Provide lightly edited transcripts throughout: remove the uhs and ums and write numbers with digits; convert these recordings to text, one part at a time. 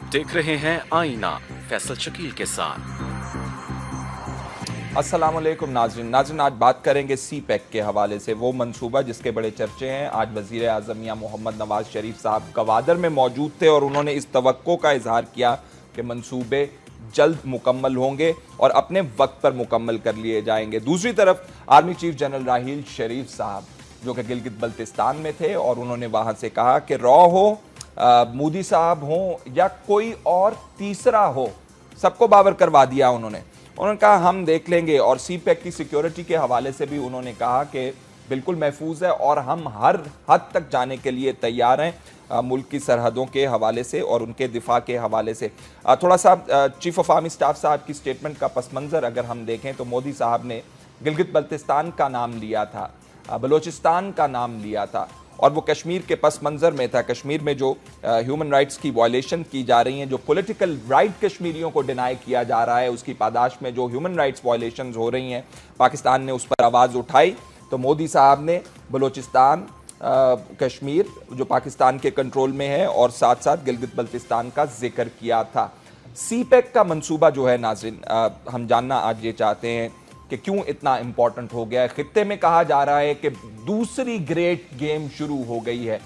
आप देख रहे हैं आईना फैसल शकील के साथ। अस्सलामुअलैकुम नाज़रीन, आज बात करेंगे सी पैक के हवाले से। वो मंसूबा जिसके बड़े चर्चे हैं। आज वज़ीर आज़म मियां मोहम्मद नवाज शरीफ साहब गवादर में मौजूद थे और उन्होंने इस तवक्को का इजहार किया कि मंसूबे जल्द मुकम्मल होंगे और अपने वक्त पर मुकम्मल कर लिए जाएंगे। दूसरी तरफ आर्मी चीफ जनरल राहील शरीफ साहब जो कि गिलगित बल्तिस्तान में थे और उन्होंने वहाँ से कहा कि रॉ हो, मोदी साहब हों या कोई और तीसरा हो, सबको बावर करवा दिया उन्होंने कहा हम देख लेंगे। और सी पैक की सिक्योरिटी के हवाले से भी उन्होंने कहा कि बिल्कुल महफूज है और हम हर हद तक जाने के लिए तैयार हैं मुल्क की सरहदों के हवाले से और उनके दिफा के हवाले से। थोड़ा सा चीफ ऑफ आर्मी स्टाफ साहब की स्टेटमेंट का पस मंज़र अगर हम देखें तो मोदी साहब ने गिलगित बल्तिस्तान का नाम लिया था, बलूचिस्तान का नाम लिया था और वो कश्मीर के पस मंज़र में था। कश्मीर में जो ह्यूमन राइट्स की वायलेशन की जा रही हैं, जो पॉलिटिकल राइट कश्मीरियों को डिनाई किया जा रहा है, उसकी पादाश में जो ह्यूमन राइट्स वायलेशंस हो रही हैं, पाकिस्तान ने उस पर आवाज़ उठाई तो मोदी साहब ने बलूचिस्तान, कश्मीर जो पाकिस्तान के कंट्रोल में है और साथ साथ गिलगित बल्तिस्तान का जिक्र किया था। सी पैक का मंसूबा जो है नाज़रीन, हम जानना आज ये चाहते हैं कि क्यों इतना इम्पोर्टेंट हो गया है। खित्ते में कहा जा रहा है कि दूसरी ग्रेट गेम शुरू हो गई है।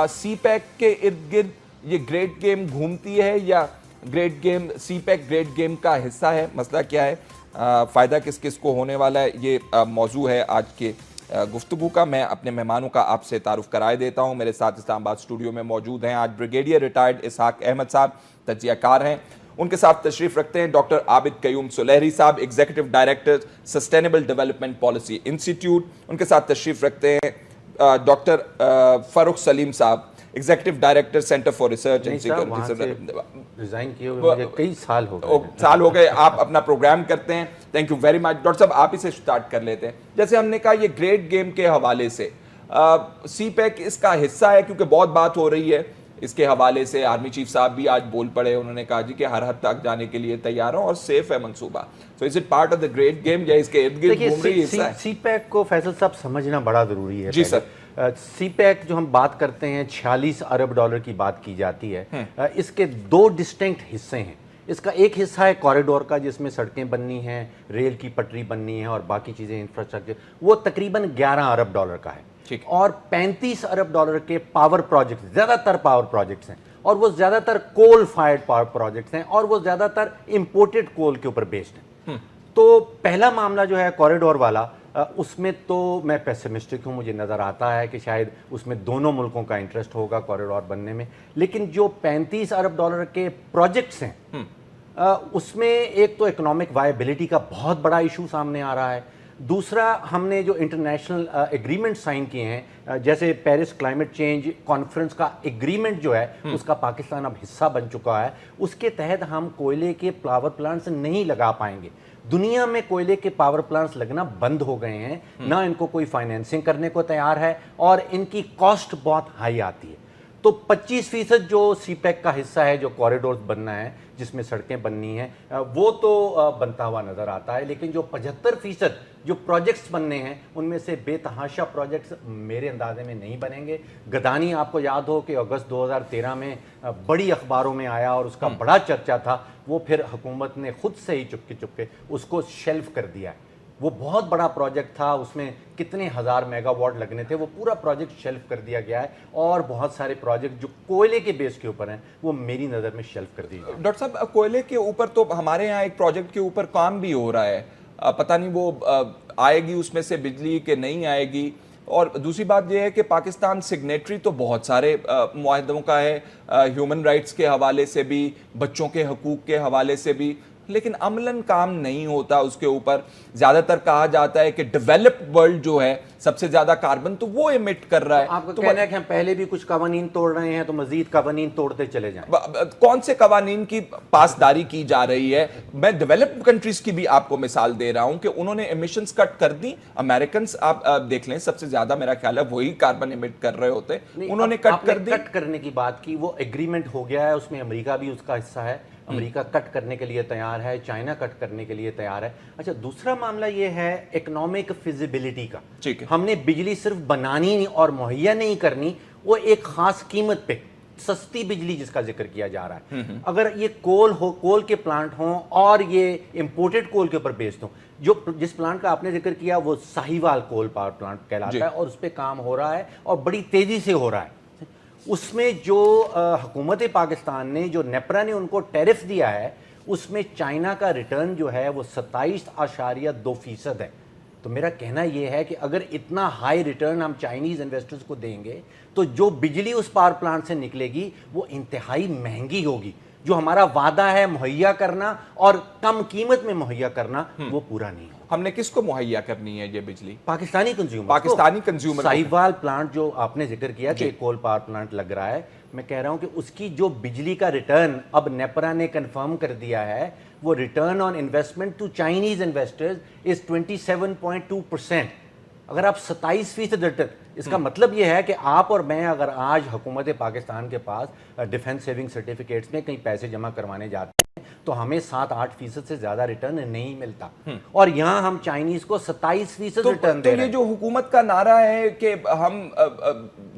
सी पैक के इर्द गिर्द ये ग्रेट गेम घूमती है या ग्रेट गेम, सी पैक ग्रेट गेम का हिस्सा है? मसला क्या है, फ़ायदा किस किस को होने वाला है, ये मौजू है आज के गुफ्तगू का। मैं अपने मेहमानों का आपसे तारुफ कराए देता हूँ। मेरे साथ इस्लामाबाद स्टूडियो में मौजूद हैं आज ब्रिगेडियर रिटायर्ड इसहाक अहमद साहब, तजियाकार हैं। उनके साथ तशरीफ रखते हैं डॉक्टर आबिद कयूम सुलेहरी साहब, executive director sustainable development policy institute. उनके साथ तशरीफ रखते हैं डॉक्टर फ़ारूक सलीम साहब, executive director centre for research and security. Resign किए हुए मुझे कई साल हो गए आप अपना प्रोग्राम करते हैं। Thank you very much. Doctor साहब आप ही से स्टार्ट कर लेते हैं। जैसे हमने कहा ये ग्रेट गेम के हवाले से सी पैक इसका हिस्सा है क्योंकि बहुत बात हो रही है इसके हवाले से। आर्मी चीफ साहब भी आज बोल पड़े, उन्होंने कहा जी कि हर हद तक जाने के लिए तैयार हो और सेफ है मंसूबा। So is it part of the great game या इसके इर्द गिर्द घूम रही है? सी पैक को फैसल साहब समझना बड़ा जरूरी है। जी सर। सी पैक जो हम बात करते हैं 46 अरब डॉलर की बात की जाती है। इसके दो डिस्टिंक्ट हिस्से हैं। इसका एक हिस्सा है कॉरिडोर का जिसमें सड़कें बननी हैं, रेल की पटरी बननी है और बाकी चीज़ें इंफ्रास्ट्रक्चर, वो तकरीबन 11 अरब डॉलर का है। और 35 अरब डॉलर के पावर प्रोजेक्ट, ज़्यादातर पावर प्रोजेक्ट्स हैं और वो ज़्यादातर कोल फायर्ड पावर प्रोजेक्ट्स हैं और वो ज़्यादातर इंपोर्टेड कोल के ऊपर बेस्ड हैं। तो पहला मामला जो है कॉरिडोर वाला, उसमें तो मैं पेसिमिस्टिक हूँ। मुझे नज़र आता है कि शायद उसमें दोनों मुल्कों का इंटरेस्ट होगा कॉरिडोर बनने में। लेकिन जो 35 अरब डॉलर के प्रोजेक्ट्स हैं उसमें एक तो इकोनॉमिक वायबिलिटी का बहुत बड़ा इशू सामने आ रहा है। दूसरा, हमने जो इंटरनेशनल एग्रीमेंट साइन किए हैं, जैसे पेरिस क्लाइमेट चेंज कॉन्फ्रेंस का एग्रीमेंट जो है उसका पाकिस्तान अब हिस्सा बन चुका है, उसके तहत हम कोयले के पावर प्लांट्स नहीं लगा पाएंगे। दुनिया में कोयले के पावर प्लांट्स लगना बंद हो गए हैं, ना इनको कोई फाइनेंसिंग करने को तैयार है और इनकी कॉस्ट बहुत हाई आती है। तो 25% जो सी पैक का हिस्सा है, जो कॉरिडोर्स बनना है जिसमें सड़कें बननी हैं, वो तो बनता हुआ नज़र आता है। लेकिन जो 75% जो प्रोजेक्ट्स बनने हैं उनमें से बेतहाशा प्रोजेक्ट्स मेरे अंदाजे में नहीं बनेंगे। गदानी आपको याद हो कि अगस्त 2013 में बड़ी अखबारों में आया और उसका बड़ा चर्चा था, वो फिर हुकूमत ने खुद से ही चुपके चुपके उसको शेल्फ कर दिया है। वो बहुत बड़ा प्रोजेक्ट था, उसमें कितने हज़ार मेगावाट लगने थे, वो पूरा प्रोजेक्ट शेल्फ कर दिया गया है। और बहुत सारे प्रोजेक्ट जो कोयले के बेस के ऊपर हैं वो मेरी नज़र में शेल्फ कर दिए गए। डॉक्टर साहब कोयले के ऊपर तो हमारे यहाँ एक प्रोजेक्ट के ऊपर काम भी हो रहा है, पता नहीं वो आएगी उसमें से बिजली कि नहीं आएगी। और दूसरी बात यह है कि पाकिस्तान सिग्नेटरी तो बहुत सारे मुआहदों का है, ह्यूमन राइट्स के हवाले से भी, बच्चों के हकूक़ के हवाले से भी, लेकिन अमलन काम नहीं होता उसके ऊपर। ज़्यादातर कहा जाता है कि डेवलप्ड वर्ल्ड जो है सबसे ज़्यादा कार्बन तो वो एमिट कर रहा है। आपका कहना है कि हम पहले भी कुछ कवानीन तोड़ रहे हैं तो मजीद कवानीन तोड़ते चले जाएं। कौन से कवानीन की पासदारी की जा रही है? मैं डेवलप्ड कंट्रीज की भी आपको मिसाल दे रहा हूं कि उन्होंने एमिशंस कट कर दी। अमेरिकन आप देख लें, सबसे ज़्यादा मेरा ख्याल है वही कार्बन एमिट कर रहे होते, उन्होंने कट कर दी। कट करने की बात की, वो एग्रीमेंट हो गया है, उसमें अमेरिका भी उसका हिस्सा है। अमेरिका कट करने के लिए तैयार है, चाइना कट करने के लिए तैयार है। अच्छा, दूसरा मामला ये है इकोनॉमिक फिजिबिलिटी का। ठीक है, हमने बिजली सिर्फ बनानी और मुहैया नहीं करनी, वो एक खास कीमत पे सस्ती बिजली जिसका जिक्र किया जा रहा है, अगर ये कोल के प्लांट हों और ये इंपोर्टेड कोल के ऊपर बेस्ड हों, जिस प्लांट का आपने जिक्र किया वो साहिवाल कोल पावर प्लांट कहलाता है और उस पर काम हो रहा है और बड़ी तेजी से हो रहा है। उसमें जो हुकूमत पाकिस्तान ने, जो नेपरा ने उनको टैरिफ दिया है, उसमें चाइना का रिटर्न जो है वो 27.2% है। तो मेरा कहना यह है कि अगर इतना हाई रिटर्न हम चाइनीज इन्वेस्टर्स को देंगे तो जो बिजली उस पावर प्लांट से निकलेगी वो इंतहाई महंगी होगी। जो हमारा वादा है मुहैया करना और कम कीमत में मुहैया करना, वो पूरा नहीं होगा। हमने किसको मुहैया करनी है ये बिजली? Pakistani consumer. Pakistani consumer. Sahiwal plant जो आपने जिक्र किया कि कोल पावर प्लांट लग रहा है, मैं कह रहा हूं कि उसकी जो बिजली का रिटर्न अब नेपरा ने कंफर्म कर दिया है, वो return on investment to Chinese investors is 27.2%। अगर आप 27% रिटर्न, इसका मतलब यह है कि आप और मैं अगर आज हुकूमत पाकिस्तान के पास डिफेंस सेविंग सर्टिफिकेट्स में कहीं पैसे जमा करवाने जाते हैं तो हमें 7-8% से ज्यादा रिटर्न नहीं मिलता, और यहाँ हम चाइनीज को 27% रिटर्न दे रहे हैं। ये जो हुकूमत का नारा है कि हम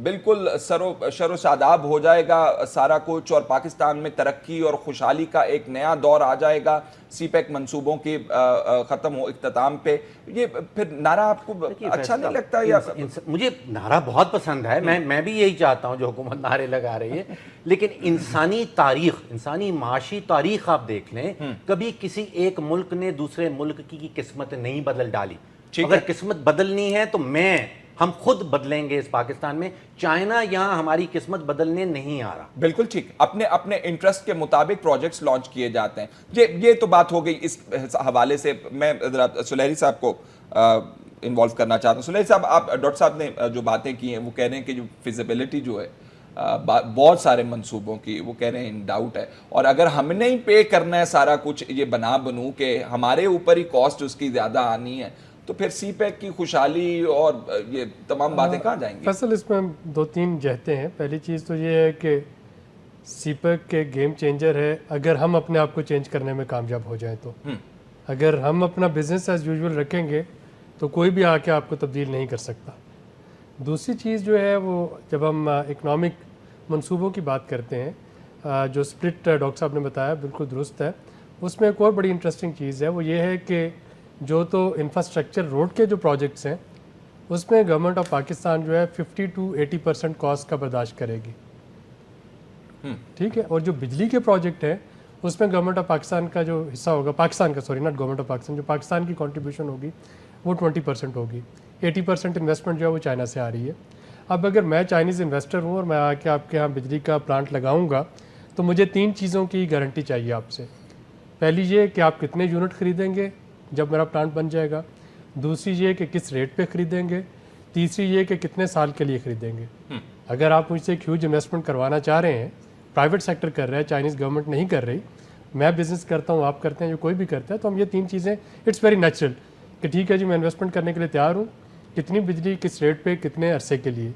बिल्कुल शरो शादाब हो जाएगा सारा कुछ और पाकिस्तान में तरक्की और खुशहाली का एक नया दौर आ जाएगा सीपैक मंसूबों के खत्म हो इख्तिताम पे, ये फिर नारा आपको अच्छा नहीं लगता? या मुझे नारा बहुत पसंद है, मैं भी यही चाहता हूं जो हुकूमत नारे लगा रही है, लेकिन इंसानी तारीख, इंसानी माशी तारीख आप देख लें, कभी किसी एक मुल्क ने दूसरे मुल्क की किस्मत नहीं बदल डाली। अगर किस्मत बदलनी है तो हम खुद बदलेंगे इस पाकिस्तान में। चाइना यहां हमारी किस्मत बदलने नहीं आ रहा। बिल्कुल ठीक, अपने अपने इंटरेस्ट के मुताबिक प्रोजेक्ट्स लॉन्च किए जाते हैं। ये तो बात हो गई इस हवाले से। मैं सुलहरी साहब को इन्वॉल्व करना चाहता हूँ। सुलहरी साहब, आप डॉक्टर साहब ने जो बातें की हैं वो कह रहे हैं कि जो फिजिबिलिटी जो है बहुत सारे मंसूबों की, वो कह रहे हैं इन डाउट है, और अगर हमने ही पे करना है सारा कुछ, ये बनू के हमारे ऊपर ही कॉस्ट उसकी ज़्यादा आनी है, तो फिर सीपैक की खुशहाली और ये तमाम बातें कहाँ जाएंगी? असल इसमें 2-3 जहतें हैं। पहली चीज़ तो ये है कि सीपैक के गेम चेंजर है अगर हम अपने आप को चेंज करने में कामयाब हो जाएं तो। अगर हम अपना बिजनेस एज यूजुअल रखेंगे तो कोई भी आके आपको तब्दील नहीं कर सकता। दूसरी चीज़ जो है वो, जब हम इकनॉमिक मंसूबों की बात करते हैं, जो स्प्लिट डॉक्टर साहब ने बताया बिल्कुल दुरुस्त है। उसमें एक और बड़ी इंटरेस्टिंग चीज़ है, वो ये है कि जो तो इंफ्रास्ट्रक्चर रोड के जो प्रोजेक्ट्स हैं उसमें गवर्नमेंट ऑफ पाकिस्तान जो है 50-80% कॉस्ट का बर्दाश्त करेगी, ठीक है। और जो बिजली के प्रोजेक्ट हैं उसमें गवर्नमेंट ऑफ पाकिस्तान का जो हिस्सा होगा, पाकिस्तान का, sorry not government of Pakistan, जो पाकिस्तान की कंट्रीब्यूशन होगी वो 20% होगी। 80% इन्वेस्टमेंट जो है वो चाइना से आ रही है। अब अगर मैं चाइनीज़ इन्वेस्टर हूँ और मैं आके आपके यहाँ बिजली का प्लांट लगाऊंगा तो मुझे 3 चीज़ों की गारंटी चाहिए आपसे। पहली ये कि आप कितने यूनिट ख़रीदेंगे जब मेरा प्लांट बन जाएगा, दूसरी ये कि किस रेट पे ख़रीदेंगे, तीसरी ये कि कितने साल के लिए ख़रीदेंगे। अगर आप मुझसे एक ह्यूज इन्वेस्टमेंट करवाना चाह रहे हैं, प्राइवेट सेक्टर कर रहा है, चाइनीज़ गवर्नमेंट नहीं कर रही, मैं बिज़नेस करता हूँ, आप करते हैं, जो कोई भी करता है, तो हम ये 3 चीज़ें, इट्स वेरी नेचुरल कि ठीक है जी मैं इन्वेस्टमेंट करने के लिए तैयार हूँ, कितनी बिजली किस रेट पे कितने अरसे के लिए।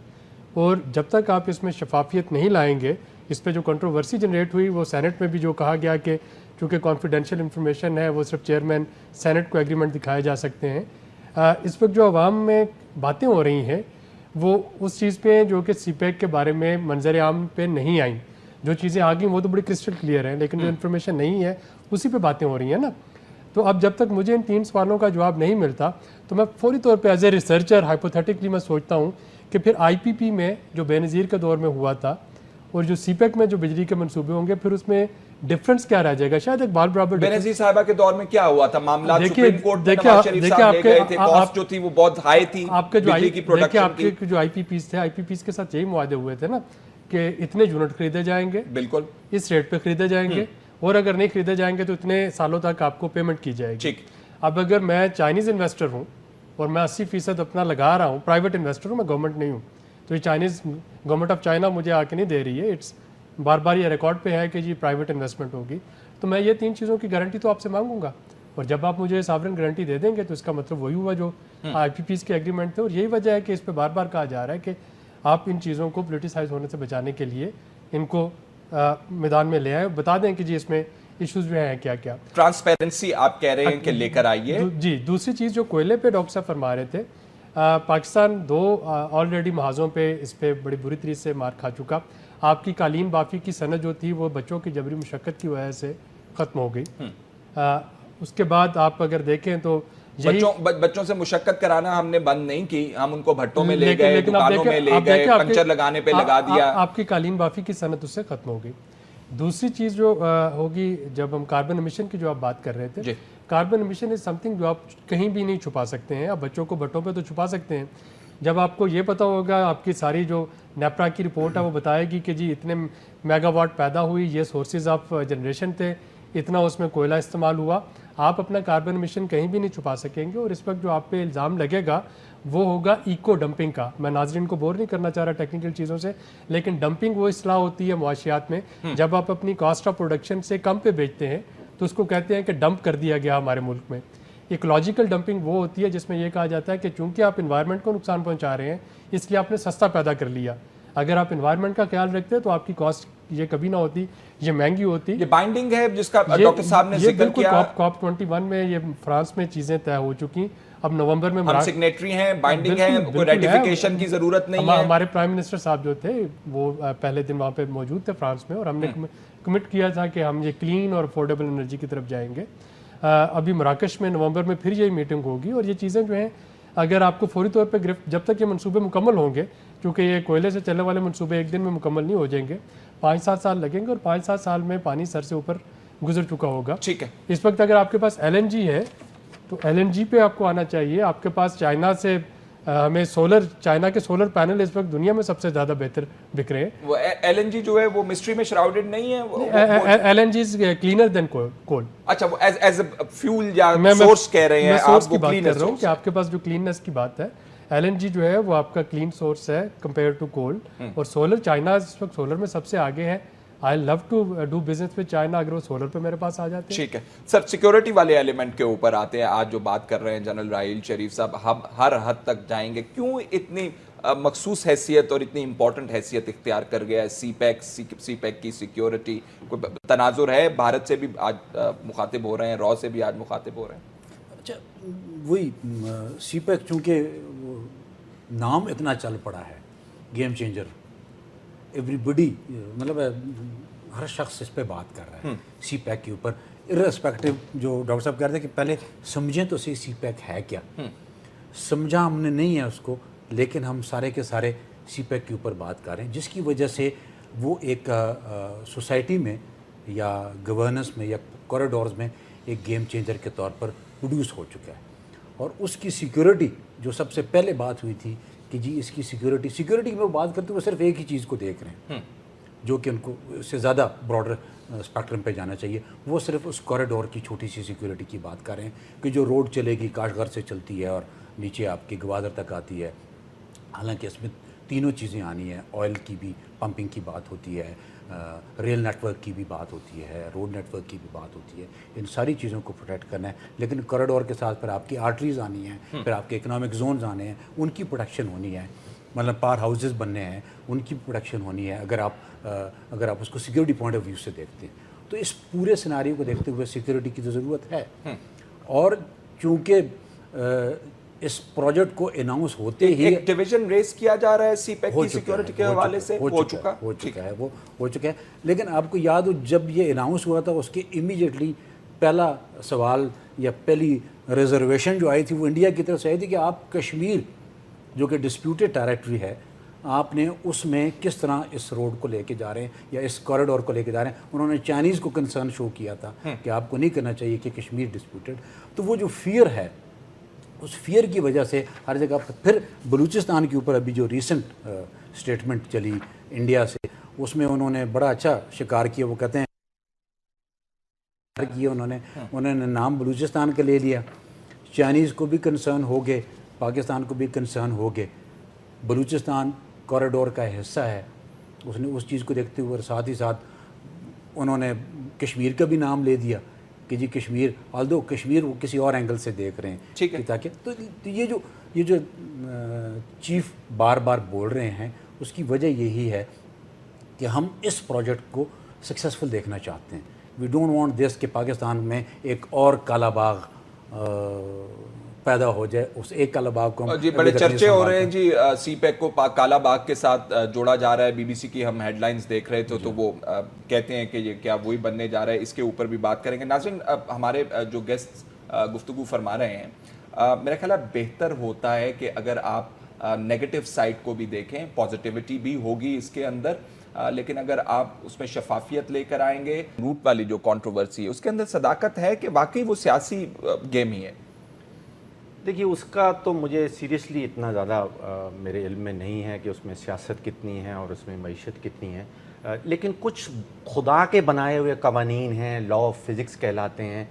और जब तक आप इसमें शफाफियत नहीं लाएंगे, इस पर जो कंट्रोवर्सी जनरेट हुई वो सेनेट में भी जो कहा गया कि चूँकि कॉन्फिडेंशियल इंफॉर्मेशन है वो सिर्फ चेयरमैन सेनेट को एग्रीमेंट दिखाए जा सकते हैं। इस वक्त जो अवाम में बातें हो रही हैं वो उस चीज़ पे जो कि सीपैक के बारे में मंजर आम पे नहीं आई। जो चीज़ें आ गई वो तो बड़ी क्रिस्टल क्लियर हैं, लेकिन जो इन्फॉर्मेशन नहीं है उसी पे बातें हो रही हैं ना। तो अब जब तक मुझे इन 3 सवालों का जवाब नहीं मिलता तो मैं फौरी तौर पे एज ए रिसर्चर हाइपोथेटिकली मैं सोचता हूँ कि फिर आईपीपी में जो बेनज़ीर के दौर में हुआ था और जो सीपैक में जो बिजली के मंसूबे होंगे, फिर उसमें डिफरेंस क्या रह जाएगा? शायद एक बाल बराबर। बेनज़ीर साहिबा के दौर में क्या हुआ था? मामला सुप्रीम कोर्ट में नवाज शरीफ साहब ले गए थे, कॉस्ट जो थी वो बहुत हाई थी, आपके जो बिजली की प्रोडक्शन की। आपके जो आईपीपीस थे, आईपीपीस के साथ यही मुआदे हुए थे ना कि इतने यूनिट खरीदे जाएंगे, बिल्कुल इस रेट पे खरीदे जाएंगे, और अगर नहीं खरीदे जाएंगे तो इतने सालों तक आपको पेमेंट की जाएगी। अब अगर मैं चाइनीज़ इन्वेस्टर हूँ और मैं 80% अपना लगा रहा हूँ, प्राइवेट इन्वेस्टर हूँ, मैं गवर्नमेंट नहीं हूँ, तो ये चाइनीज़ गवर्नमेंट ऑफ चाइना मुझे आके नहीं दे रही है, इट्स बार बार ये रिकॉर्ड पे है कि जी प्राइवेट इन्वेस्टमेंट होगी, तो मैं ये 3 चीज़ों की गारंटी तो आपसे मांगूंगा। और जब आप मुझे सॉवरेन गारंटी दे देंगे तो इसका मतलब वही हुआ जो आईपीपीस के एग्रीमेंट थे। और यही वजह है कि इस पर बार बार कहा जा रहा है कि आप इन चीज़ों को पोलिटिसाइज होने से बचाने के लिए इनको मैदान में ले आए, बता दें कि जी इसमें इश्यूज जो हैं क्या क्या। ट्रांसपेरेंसी आप कह रहे हैं कि लेकर आइए। जी, दूसरी चीज़ जो कोयले पे डॉक्टर साहब फरमा रहे थे, पाकिस्तान 2 ऑलरेडी महाजों पे इस पे बड़ी बुरी तरीके से मार खा चुका। आपकी कालीन बाफी की सनत जो थी वो बच्चों की जबरी मुशक्क़त की वजह से ख़त्म हो गई। उसके बाद आप अगर देखें तो बच्चों से मुशक्कत कराना हमने बंद नहीं की, हम उनको भट्टों में ले गए, दुकानों में ले गए, पंचर लगाने पे लगा दिया। आपकी कालीन बाफी की सनत उससे खत्म हो गई। दूसरी चीज़ जो होगी, जब हम कार्बन एमिशन की जो आप बात कर रहे थे, कार्बन एमिशन इज समथिंग जो आप कहीं भी नहीं छुपा सकते हैं। आप बच्चों को भट्टों पे तो छुपा सकते हैं। जब आपको ये पता होगा, आपकी सारी जो नेपरा की रिपोर्ट है वो बताएगी कि जी इतने मेगावाट पैदा हुई, ये सोर्सेज ऑफ जनरेशन थे, इतना उसमें कोयला इस्तेमाल हुआ, आप अपना कार्बन एमिशन कहीं भी नहीं छुपा सकेंगे। और इस वक्त जो आप पे इल्ज़ाम लगेगा वो होगा इको डंपिंग का। मैं नाजरीन को बोर नहीं करना चाह रहा टेक्निकल चीज़ों से, लेकिन डंपिंग वो इस्लाह होती है मुआशियात में, जब आप अपनी कॉस्ट ऑफ प्रोडक्शन से कम पे बेचते हैं तो उसको कहते हैं कि डंप कर दिया गया हमारे मुल्क में। इकोलॉजिकल डंपिंग वो होती है जिसमें यह कहा जाता है कि चूंकि आप इन्वायरमेंट को नुकसान पहुंचा रहे हैं इसलिए आपने सस्ता पैदा कर लिया। अगर आप इन्वायरमेंट का ख्याल रखते हैं तो आपकी कॉस्ट ये कभी ना होती, ये महंगी होती। ये बाइंडिंग है जिसका डॉक्टर साहब ने जिक्र किया। कॉप 21 में ये फ्रांस में चीजें तय हो चुकी। अब नवंबर में हम सिग्नेटरी हैं, बाइंडिंग है, कोई रेटिफिकेशन की जरूरत नहीं है। हमारे प्राइम मिनिस्टर साहब जो थे वो पहले दिन वहाँ पे मौजूद थे फ्रांस में, और हमने कमिट किया था कि हम ये क्लीन और अफोर्डेबल एनर्जी की तरफ जाएंगे। अभी मराकश में नवंबर में फिर ये मीटिंग होगी, और ये चीज़ें जो हैं अगर आपको फौरी तौर पे जब तक ये मंसूबे मुकम्मल होंगे, क्योंकि ये कोयले से चलने वाले मंसूबे एक दिन में मुकम्मल नहीं हो जाएंगे, 5-7 साल लगेंगे, और 5-7 साल में पानी सर से ऊपर गुजर चुका होगा। ठीक है। इस वक्त अगर आपके पास LNG है तो LNG पे आपको आना चाहिए। आपके पास चाइना से हमें चाइना के सोलर पैनल इस वक्त दुनिया में सबसे ज़्यादा बेहतर बिक रहे हैं। वो LNG जो है वो मिस्ट्री में श्राउडेड नहीं है। LNG इज क्लीनर देन कोल। अच्छा, वो एज अ फ्यूल या सोर्स कह रहे हैं मैं आप? सोर्स की बात कर रहा हूँ कि आपके पास जो क्लीननेस की बात है, LNG जो है वो आपका क्लीन सोर्स है कंपेयर टू कोल। और सोलर, चाइना इस वक्त सोलर में सबसे आगे है। I love to do business with China अगर वो सोलर पे मेरे पास आ जाते हैं। ठीक है सर, सिक्योरिटी वाले एलिमेंट के ऊपर आते हैं। आज जो बात कर रहे हैं जनरल राहील शरीफ साहब, हम हर हद तक जाएंगे। क्यों इतनी मखसूस हैसियत और इतनी इंपॉर्टेंट हैसियत इख्तियार कर गया है सीपैक की सिक्योरिटी? कोई तनाजुर है? भारत से भी आज मुखातिब हो रहे हैं, रॉ से भी आज मुखातिब हो रहे हैं। अच्छा, वही सीपैक चूँकि नाम इतना चल पड़ा है, गेम चेंजर, एवरीबडी, मतलब हर शख्स इस पे बात कर रहा है सीपैक के ऊपर। इर्रेस्पेक्टिव, जो डॉक्टर साहब कह रहे थे कि पहले समझें तो सही सीपैक है क्या। समझा हमने नहीं है उसको, लेकिन हम सारे के सारे सीपैक के ऊपर बात कर रहे हैं, जिसकी वजह से वो एक सोसाइटी में या गवर्नेंस में या कॉरिडोर्स में एक गेम चेंजर के तौर पर प्रोड्यूस हो चुका है। और उसकी सिक्योरिटी जो सबसे पहले बात हुई थी कि जी इसकी सिक्योरिटी की वो बात करते हुए सिर्फ एक ही चीज़ को देख रहे हैं, जो कि उनको उससे ज़्यादा ब्रॉडर स्पेक्ट्रम पे जाना चाहिए। वो सिर्फ उस कॉरिडोर की छोटी सी सिक्योरिटी की बात कर रहे हैं कि जो रोड चलेगी काशगढ़ से चलती है और नीचे आपकी गवादर तक आती है। हालांकि इसमें तीनों चीज़ें आनी है, ऑयल की भी पंपिंग की बात होती है, रेल नेटवर्क की भी बात होती है, रोड नेटवर्क की भी बात होती है। इन सारी चीज़ों को प्रोटेक्ट करना है, लेकिन कॉरिडोर के साथ फिर आपकी आर्टरीज आनी है, फिर आपके इकोनॉमिक जोन्स आने हैं, उनकी प्रोटेक्शन होनी है, मतलब पावर हाउसेस बनने हैं, उनकी प्रोटेक्शन होनी है। अगर आप उसको सिक्योरिटी पॉइंट ऑफ व्यू से देखते हैं तो इस पूरे सिनारियो को देखते हुए सिक्योरिटी की तो ज़रूरत है। और चूँकि इस प्रोजेक्ट को अनाउंस होते ही एक डिवीजन रेस किया जा रहा है सीपैक की सिक्योरिटी के हवाले से। हो चुका है। लेकिन आपको याद हो जब ये अनाउंस हुआ था उसके इमीडिएटली पहला सवाल या पहली रिजर्वेशन जो आई थी वो इंडिया की तरफ से आई थी कि आप कश्मीर जो कि डिस्प्यूटेड टेरिटरी है, आपने उसमें किस तरह इस रोड को लेके जा रहे हैं या इस कॉरिडोर को लेके जा रहे हैं। उन्होंने चाइनीज़ को कंसर्न शो किया था कि आपको नहीं करना चाहिए कि कश्मीर डिस्प्यूटेड। तो वो जो फियर है, उस फियर की वजह से हर जगह पर फिर बलूचिस्तान के ऊपर अभी जो रीसेंट स्टेटमेंट चली इंडिया से, उसमें उन्होंने बड़ा अच्छा शिकार किया। वो कहते हैं किया उन्होंने नाम बलूचिस्तान का ले लिया, चाइनीज़ को भी कंसर्न हो गए, पाकिस्तान को भी कंसर्न हो गए। बलूचिस्तान कॉरिडोर का हिस्सा है, उसने उस चीज़ को देखते हुए साथ ही साथ उन्होंने कश्मीर का भी नाम ले दिया कि जी कश्मीर, ऑल्दो कश्मीर वो किसी और एंगल से देख रहे हैं, ठीक है। ताकि तो ये जो चीफ बार बार बोल रहे हैं उसकी वजह यही है कि हम इस प्रोजेक्ट को सक्सेसफुल देखना चाहते हैं। वी डोंट वांट दिस कि पाकिस्तान में एक और काला बाग पैदा हो जाए, उस एक काला बाग को हम जी बड़े अभी तक नहीं चर्चे हो संभाल रहे हैं जी, सी पैक को काला बाग के साथ जोड़ा जा रहा है। बीबीसी की हम हेडलाइंस देख रहे थे तो वो कहते हैं कि ये क्या वही बनने जा रहा है, इसके ऊपर भी बात करेंगे। नाज़रीन, हमारे जो गेस्ट गुफ्तगू फरमा रहे हैं, मेरा ख्याल है बेहतर होता है कि अगर आप नेगेटिव साइड को भी देखें, पॉजिटिविटी भी होगी इसके अंदर, लेकिन अगर आप उसमें शफाफियत लेकर आएंगे, रूट वाली जो कंट्रोवर्सी है उसके अंदर सदाकत है कि वाकई वो सियासी गेम ही है। देखिए, उसका तो मुझे सीरियसली इतना ज़्यादा मेरे इल्म में नहीं है कि उसमें सियासत कितनी है और उसमें मईशत कितनी है, लेकिन कुछ खुदा के बनाए हुए कवानीन हैं, लॉ ऑफ फिज़िक्स कहलाते हैं।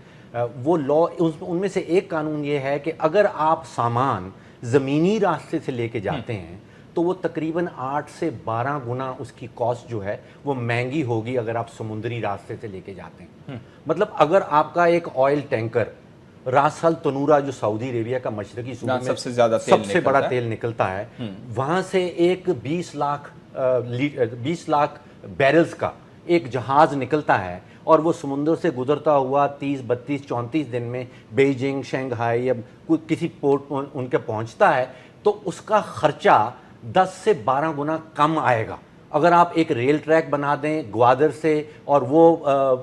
वो लॉ, उनमें से एक कानून ये है कि अगर आप सामान ज़मीनी रास्ते से लेके जाते हैं तो वो तकरीबन 8 से 12 गुना उसकी कॉस्ट जो है वो महंगी होगी अगर आप समुद्री रास्ते से लेके जाते हैं। मतलब अगर आपका एक ऑयल टैंकर रास अल तनूरा, जो सऊदी अरेबिया का मशरकी सूबे में सबसे ज्यादा तेल सबसे बड़ा तेल निकलता है, वहाँ से एक 20 लाख बैरल्स का एक जहाज निकलता है और वो समुद्र से गुजरता हुआ 30, 32, 34 दिन में बीजिंग, शंघाई या किसी पोर्ट उनके पहुँचता है, तो उसका खर्चा 10 से 12 गुना कम आएगा अगर आप एक रेल ट्रैक बना दें ग्वादर से और वो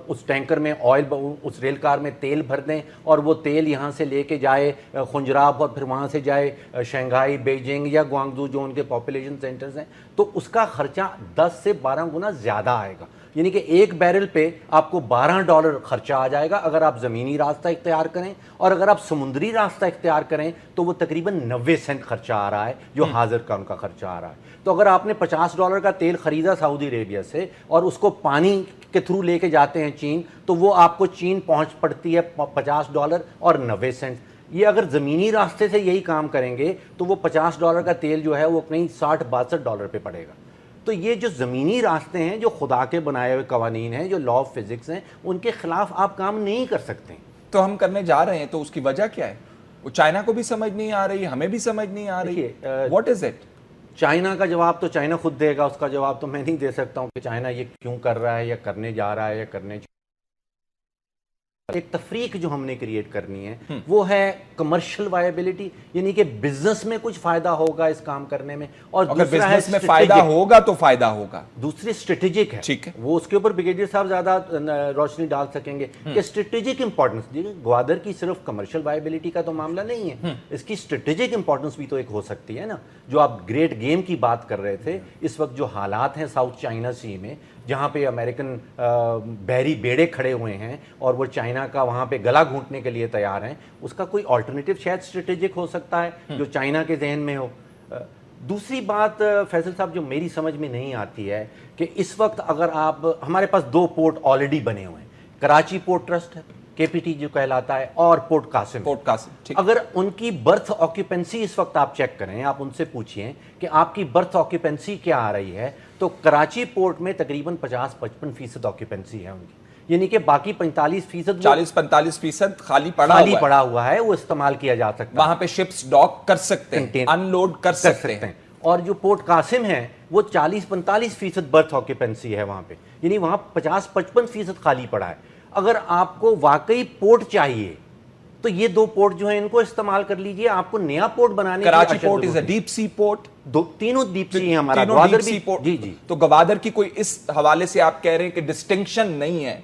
उस टैंकर में ऑयल, उस रेल कार में तेल भर दें और वो तेल यहाँ से लेके जाए खुंजराब और फिर वहाँ से जाए शंघाई, बीजिंग या ग्वांगजू जो उनके पॉपुलेशन सेंटर्स हैं, तो उसका खर्चा 10 से 12 गुना ज़्यादा आएगा। यानी कि एक बैरल पे आपको $12 खर्चा आ जाएगा अगर आप ज़मीनी रास्ता इख्तियार करें, और अगर आप समुद्री रास्ता इख्तियार करें तो वो तकरीबन 90 सेंट खर्चा आ रहा है जो हाजिर का उनका खर्चा आ रहा है। तो अगर आपने $50 का तेल ख़रीदा सऊदी अरेबिया से और उसको पानी के थ्रू लेके जाते हैं चीन, तो वो आपको चीन पहुँच पड़ती है $50 और 90 सेंट। ये अगर ज़मीनी रास्ते से यही काम करेंगे तो वो $50 का तेल जो है वो कहीं $60-62 पे पड़ेगा। तो ये जो ज़मीनी रास्ते हैं, जो खुदा के बनाए हुए कवानीन हैं, जो लॉ ऑफ फिज़िक्स हैं, उनके ख़िलाफ़ आप काम नहीं कर सकते। तो हम करने जा रहे हैं, तो उसकी वजह क्या है? वो चाइना को भी समझ नहीं आ रही, हमें भी समझ नहीं आ रही। What is it? चाइना का जवाब तो चाइना खुद देगा, उसका जवाब तो मैं नहीं दे सकता हूँ कि चाइना ये क्यों कर रहा है या करने जा रहा है या करने। एक तफरीक जो हमने क्रिएट करनी है वो है कमर्शियल वायबिलिटी, यानी कि बिजनेस में कुछ फायदा होगा इस काम करने में, और अगर दूसरा है बिजनेस में फायदा होगा तो फायदा होगा। दूसरी स्ट्रेटेजिक है, ठीक है, वो उसके ऊपर ब्रिगेडियर साहब ज्यादा रोशनी डाल सकेंगे कि स्ट्रेटेजिक इंपॉर्टेंस। ग्वादर की सिर्फ कमर्शियल वायबिलिटी का तो मामला नहीं है, इसकी स्ट्रेटेजिक इंपॉर्टेंस भी तो एक हो सकती है ना। जो आप ग्रेट गेम की बात कर रहे थे, इस वक्त जो हालात हैं साउथ चाइना सी में, जहाँ पे अमेरिकन बहरी बेड़े खड़े हुए हैं और वो चाइना का वहाँ पे गला घूंटने के लिए तैयार हैं, उसका कोई अल्टरनेटिव शायद स्ट्रेटेजिक हो सकता है जो चाइना के जहन में हो। दूसरी बात फैसल साहब जो मेरी समझ में नहीं आती है कि इस वक्त अगर आप, हमारे पास 2 पोर्ट ऑलरेडी बने हुए हैं, कराची पोर्ट ट्रस्ट है, केपीटी जो कहलाता है, और पोर्ट कासिम। ठीक। अगर उनकी बर्थ ऑक्यूपेंसी इस वक्त आप चेक करें, आप उनसे पूछिए कि आपकी बर्थ ऑक्यूपेंसी क्या आ रही है, तो कराची पोर्ट में तकरीबन 50-55% ऑक्यूपेंसी है उनकी, यानी कि बाकी 45%, 40-45% खाली पड़ा हुआ है, वो इस्तेमाल किया जा सकता है। वहां पे शिप्स डॉक कर सकते हैं, अनलोड कर सकते हैं। और जो पोर्ट कासिम है वो 40-45% बर्थ ऑक्यूपेंसी है वहां पे, यानी वहां 50-55% खाली पड़ा है। अगर आपको वाकई पोर्ट चाहिए तो ये 2 पोर्ट जो है इनको इस्तेमाल कर लीजिए। आपको नया पोर्ट बनाने, Karachi port is a deep sea port, तीनों डीप सी है हमारा, ग्वादर भी पोर्ट। जी। तो ग्वादर की कोई इस हवाले से आप कह रहे हैं कि डिस्टिंक्शन नहीं है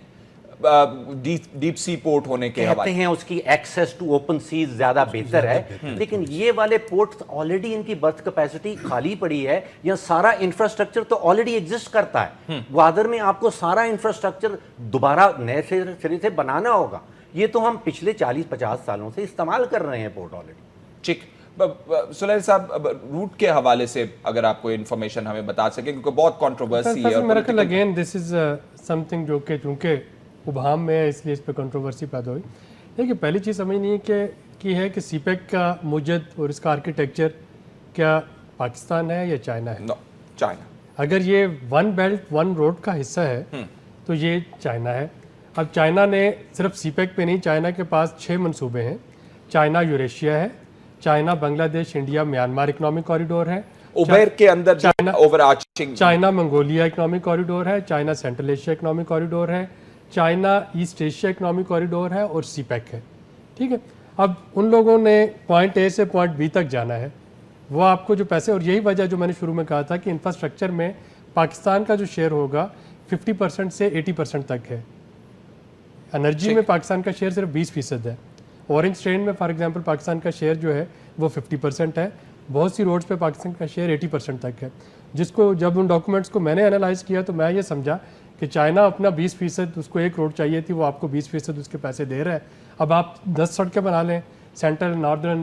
डीप सी पोर्ट होने के कहते हैं उसकी एक्सेस टू ओपन सीज ज्यादा बेहतर है, लेकिन ये वाले पोर्ट ऑलरेडी इनकी बर्थ कैपेसिटी खाली पड़ी है, या सारा इंफ्रास्ट्रक्चर तो ऑलरेडी एग्जिस्ट करता है। ग्वादर में आपको सारा इंफ्रास्ट्रक्चर दोबारा नए सिरे से बनाना होगा। ये तो हम पिछले 40-50 सालों से इस्तेमाल कर रहे हैं पोर्ट ऑलरेडी। ठीक। सुलैल साहब, रूट के हवाले से अगर आपको इंफॉर्मेशन हमें बता सके, क्योंकि बहुत कंट्रोवर्सी है। मेरा ख्याल अगेन दिस इज समथिंग जो कि चूंकि उभाम में है, इसलिए इस पर कंट्रोवर्सी पैदा हुई। देखिए, पहली चीज़ समझनी है कि सीपेक का मुजद और इसका आर्किटेक्चर क्या पाकिस्तान है या चाइना है? No, China. अगर ये 1 बेल्ट 1 रोड का हिस्सा है तो ये चाइना है। अब चाइना ने सिर्फ सीपेक पे नहीं, चाइना के पास 6 मंसूबे हैं। चाइना यूरेशिया है, China Bangladesh India Myanmar economic corridor है, उबेर के अंदर China overarching, China Mongolia economic corridor है, China central Asia economic corridor है, China east Asia economic corridor है और सीपेक है। ठीक है। اب ان لوگوں نے پوائنٹ اے سے پوائنٹ بی تک جانا ہے, وہ آپ کو جو پیسے, اور یہی وجہ جو میں نے شروع میں کہا تھا کہ انفراسٹرکچر میں پاکستان کا جو شیئر ہوگا 50% سے 80% تک ہے. انرجی میں پاکستان کا شیئر صرف 20% ہے. اورنج ٹرین میں فار ایگزامپل پاکستان کا شیئر جو ہے وہ 50% ہے. بہت سی روڈز پہ پاکستان کا شیئر 80% تک ہے, جس کو جب ان ڈاکومنٹس کو میں نے انالائز کیا تو میں یہ سمجھا کہ چائنا اپنا 20%, اس کو 1 کروڑ چاہیے تھی, وہ آپ کو 20% اس کے پیسے دے رہا ہے. اب آپ 10 سڑکیں بنا لیں, سینٹرل, ناردرن,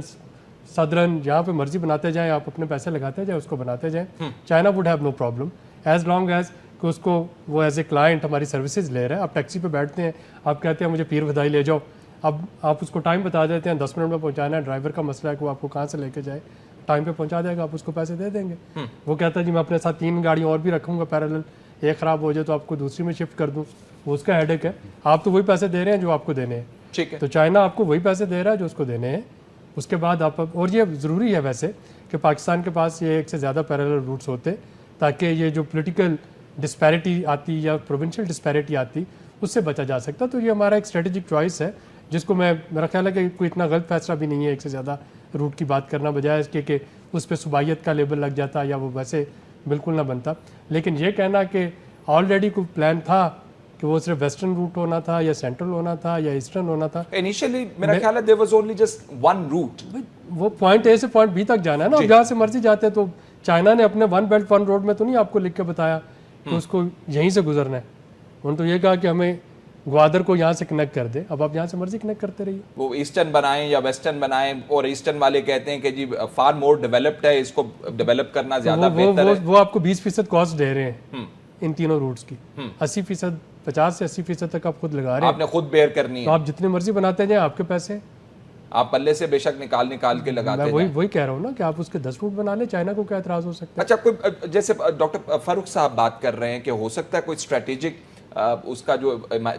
سدرن, جہاں پہ مرضی بناتے جائیں, آپ اپنے پیسے لگاتے جائیں, اس کو بناتے جائیں. China would have no problem as long as کہ اس کو وہ ایز اے کلائنٹ ہماری سروسز لے رہا ہے. آپ ٹیکسی پہ بیٹھتے ہیں, آپ کہتے ہیں مجھے پیر بدائی لے جاؤ, اب آپ اس کو ٹائم بتا دیتے ہیں 10 منٹ میں پہنچانا ہے, ڈرائیور کا مسئلہ ہے کہ وہ آپ کو کہاں سے لے کے جائے, ٹائم پہ پہنچا دے گا, آپ اس کو پیسے دے دیں گے. وہ کہتا ہے جی میں اپنے ساتھ 3 گاڑیاں اور بھی رکھوں گا پیرالل, ایک خراب ہو جائے تو آپ کو دوسری میں شفٹ کر دوں, وہ اس کا ہیڈک ہے. آپ تو وہی پیسے دے رہے ہیں جو آپ کو دینے ہیں. ٹھیک ہے, تو چائنا آپ کو وہی پیسے دے رہا ہے جو اس کو دینے ہیں. اس کے بعد آپ, اور یہ ضروری ہے ویسے کہ پاکستان کے پاس یہ 1 سے زیادہ پیرالل روٹس ہوتے تاکہ یہ جو پولیٹیکل ڈسپیرٹی آتی یا پروونشل ڈسپیرٹی آتی اس سے بچا جا سکتا. تو یہ ہمارا ایک اسٹریٹجک چوائس ہے جس کو میرا خیال ہے کہ کوئی اتنا غلط فیصلہ بھی نہیں ہے 1 سے زیادہ روٹ کی بات کرنا, بجائے اس کے کہ اس پہ صوبائیت کا لیبل لگ جاتا یا وہ ویسے بالکل نہ بنتا. لیکن یہ کہنا کہ آلریڈی کوئی پلان تھا کہ وہ صرف ویسٹرن روٹ ہونا تھا یا سینٹرل ہونا تھا یا ایسٹرن ہونا تھا, انیشلی میرا خیال ہے there was only just one route. وہ پوائنٹ اے سے پوائنٹ بی تک جانا ہے نا. جہاں سے مرضی جاتے تو چائنا نے اپنے 1 بیلٹ 1 روڈ میں تو نہیں آپ کو لکھ کے بتایا کہ اس کو یہیں سے گزرنا ہے. انہوں نے تو یہ کہا کہ ہمیں گوادر کو یہاں سے کنیکٹ کر دیں, اب آپ یہاں سے مرضی کنیکٹ کرتے رہیے. وہ ایسٹرن بنائیں یا ویسٹرن بنائیں, اور ایسٹرن والے کہتے ہیں کہ جی فار مور ڈیولپڈ ہے, اس کو ڈیولپ کرنا زیادہ بہتر ہے. وہ آپ کو 20% کاسٹ دے رہے ہیں ان تینوں روٹس کی, 80%, 50 سے 80% تک آپ خود لگا رہے ہیں. آپ نے خود بیئر کرنی ہے, تو آپ جتنے مرضی بناتے جائیں, آپ کے پیسے آپ پلے سے بے شک نکال کے لگاتے ہیں. میں وہی کہہ رہا ہوں نا کہ آپ اس کے 10 روٹ بنا لیں, چائنا کو کیا اعتراض ہو سکتا ہے. اچھا, کوئی جیسے ڈاکٹر فاروق صاحب بات کر رہے ہیں کہ ہو سکتا ہے کوئی اسٹریٹجک اس کا جو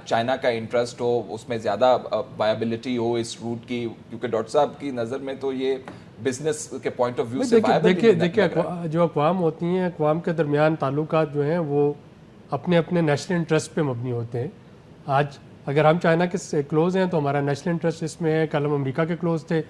چائنا کا انٹرسٹ ہو, اس میں زیادہ وائبلٹی ہو اس روٹ کی, کیونکہ ڈاکٹر صاحب کی نظر میں تو یہ بزنس کے پوائنٹ آف ویو سے دیکھیے جو اقوام ہوتی ہیں, اقوام کے درمیان تعلقات جو ہیں وہ اپنے اپنے نیشنل انٹرسٹ پہ مبنی ہوتے ہیں. آج اگر ہم چائنا کے کلوز ہیں تو ہمارا نیشنل انٹرسٹ اس میں ہے, کل ہم امریکہ کے کلوز تھے,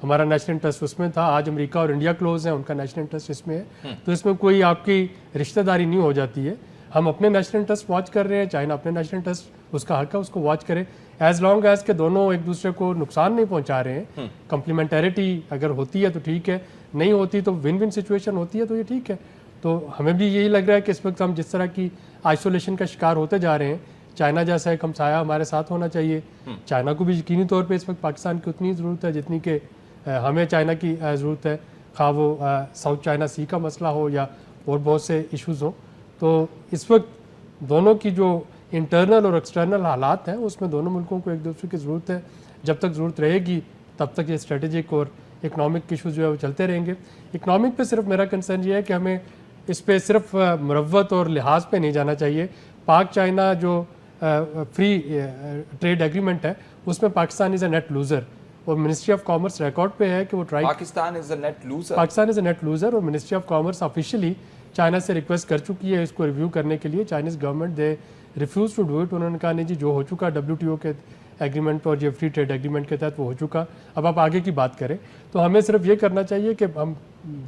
ہمارا نیشنل انٹرسٹ اس میں تھا. آج امریکہ اور انڈیا کلوز ہیں, ان کا نیشنل انٹرسٹ اس میں ہے. تو اس میں کوئی آپ کی رشتہ داری نہیں ہو جاتی ہے. ہم اپنے نیشنل انٹرسٹ واچ کر رہے ہیں, چائنا اپنے نیشنل انٹرسٹ, اس کا حق ہے اس کو واچ کرے, ایز لانگ ایز کہ دونوں ایک دوسرے کو نقصان نہیں پہنچا رہے ہیں. کمپلیمنٹیرٹی اگر ہوتی ہے تو ٹھیک ہے, نہیں ہوتی تو ون ون سچویشن ہوتی ہے تو یہ ٹھیک ہے. تو ہمیں بھی یہی لگ رہا ہے کہ اس وقت ہم جس طرح کی آئسولیشن کا شکار ہوتے جا رہے ہیں, چائنا جیسا ایک ہمسایہ ہمارے ساتھ ہونا چاہیے. چائنا کو بھی یقینی طور پہ اس وقت پاکستان کی اتنی ضرورت ہے جتنی کہ ہمیں چائنا کی ضرورت ہے, خواہ وہ ساؤتھ چائنا سی کا مسئلہ ہو یا اور بہت سے ایشوز ہوں. تو اس وقت دونوں کی جو انٹرنل اور ایکسٹرنل حالات ہیں اس میں دونوں ملکوں کو ایک دوسرے کی ضرورت ہے. جب تک ضرورت رہے گی تب تک یہ اسٹریٹجک اور اکنامک ایشوز جو ہے وہ چلتے رہیں گے. اکنامک پہ صرف میرا کنسرن یہ ہے کہ ہمیں اس پہ صرف مروت اور لحاظ پہ نہیں جانا چاہیے. پاک چائنا جو فری ٹریڈ ایگریمنٹ ہے اس میں Pakistan is a net loser, اور منسٹری آف کامرس ریکارڈ پہ ہے کہ وہ Pakistan is a net loser, اور ministry of commerce officially China سے ریکویسٹ کر چکی ہے اس کو ریویو کرنے کے لیے. Chinese government they refuse to do it. انہوں نے کہا نہیں جی جو ہو چکا WTO کے ایگریمنٹ پہ اور جو فری ٹریڈ ایگریمنٹ کے تحت وہ ہو چکا, اب آپ آگے کی بات کریں. تو ہمیں صرف یہ کرنا چاہیے کہ ہم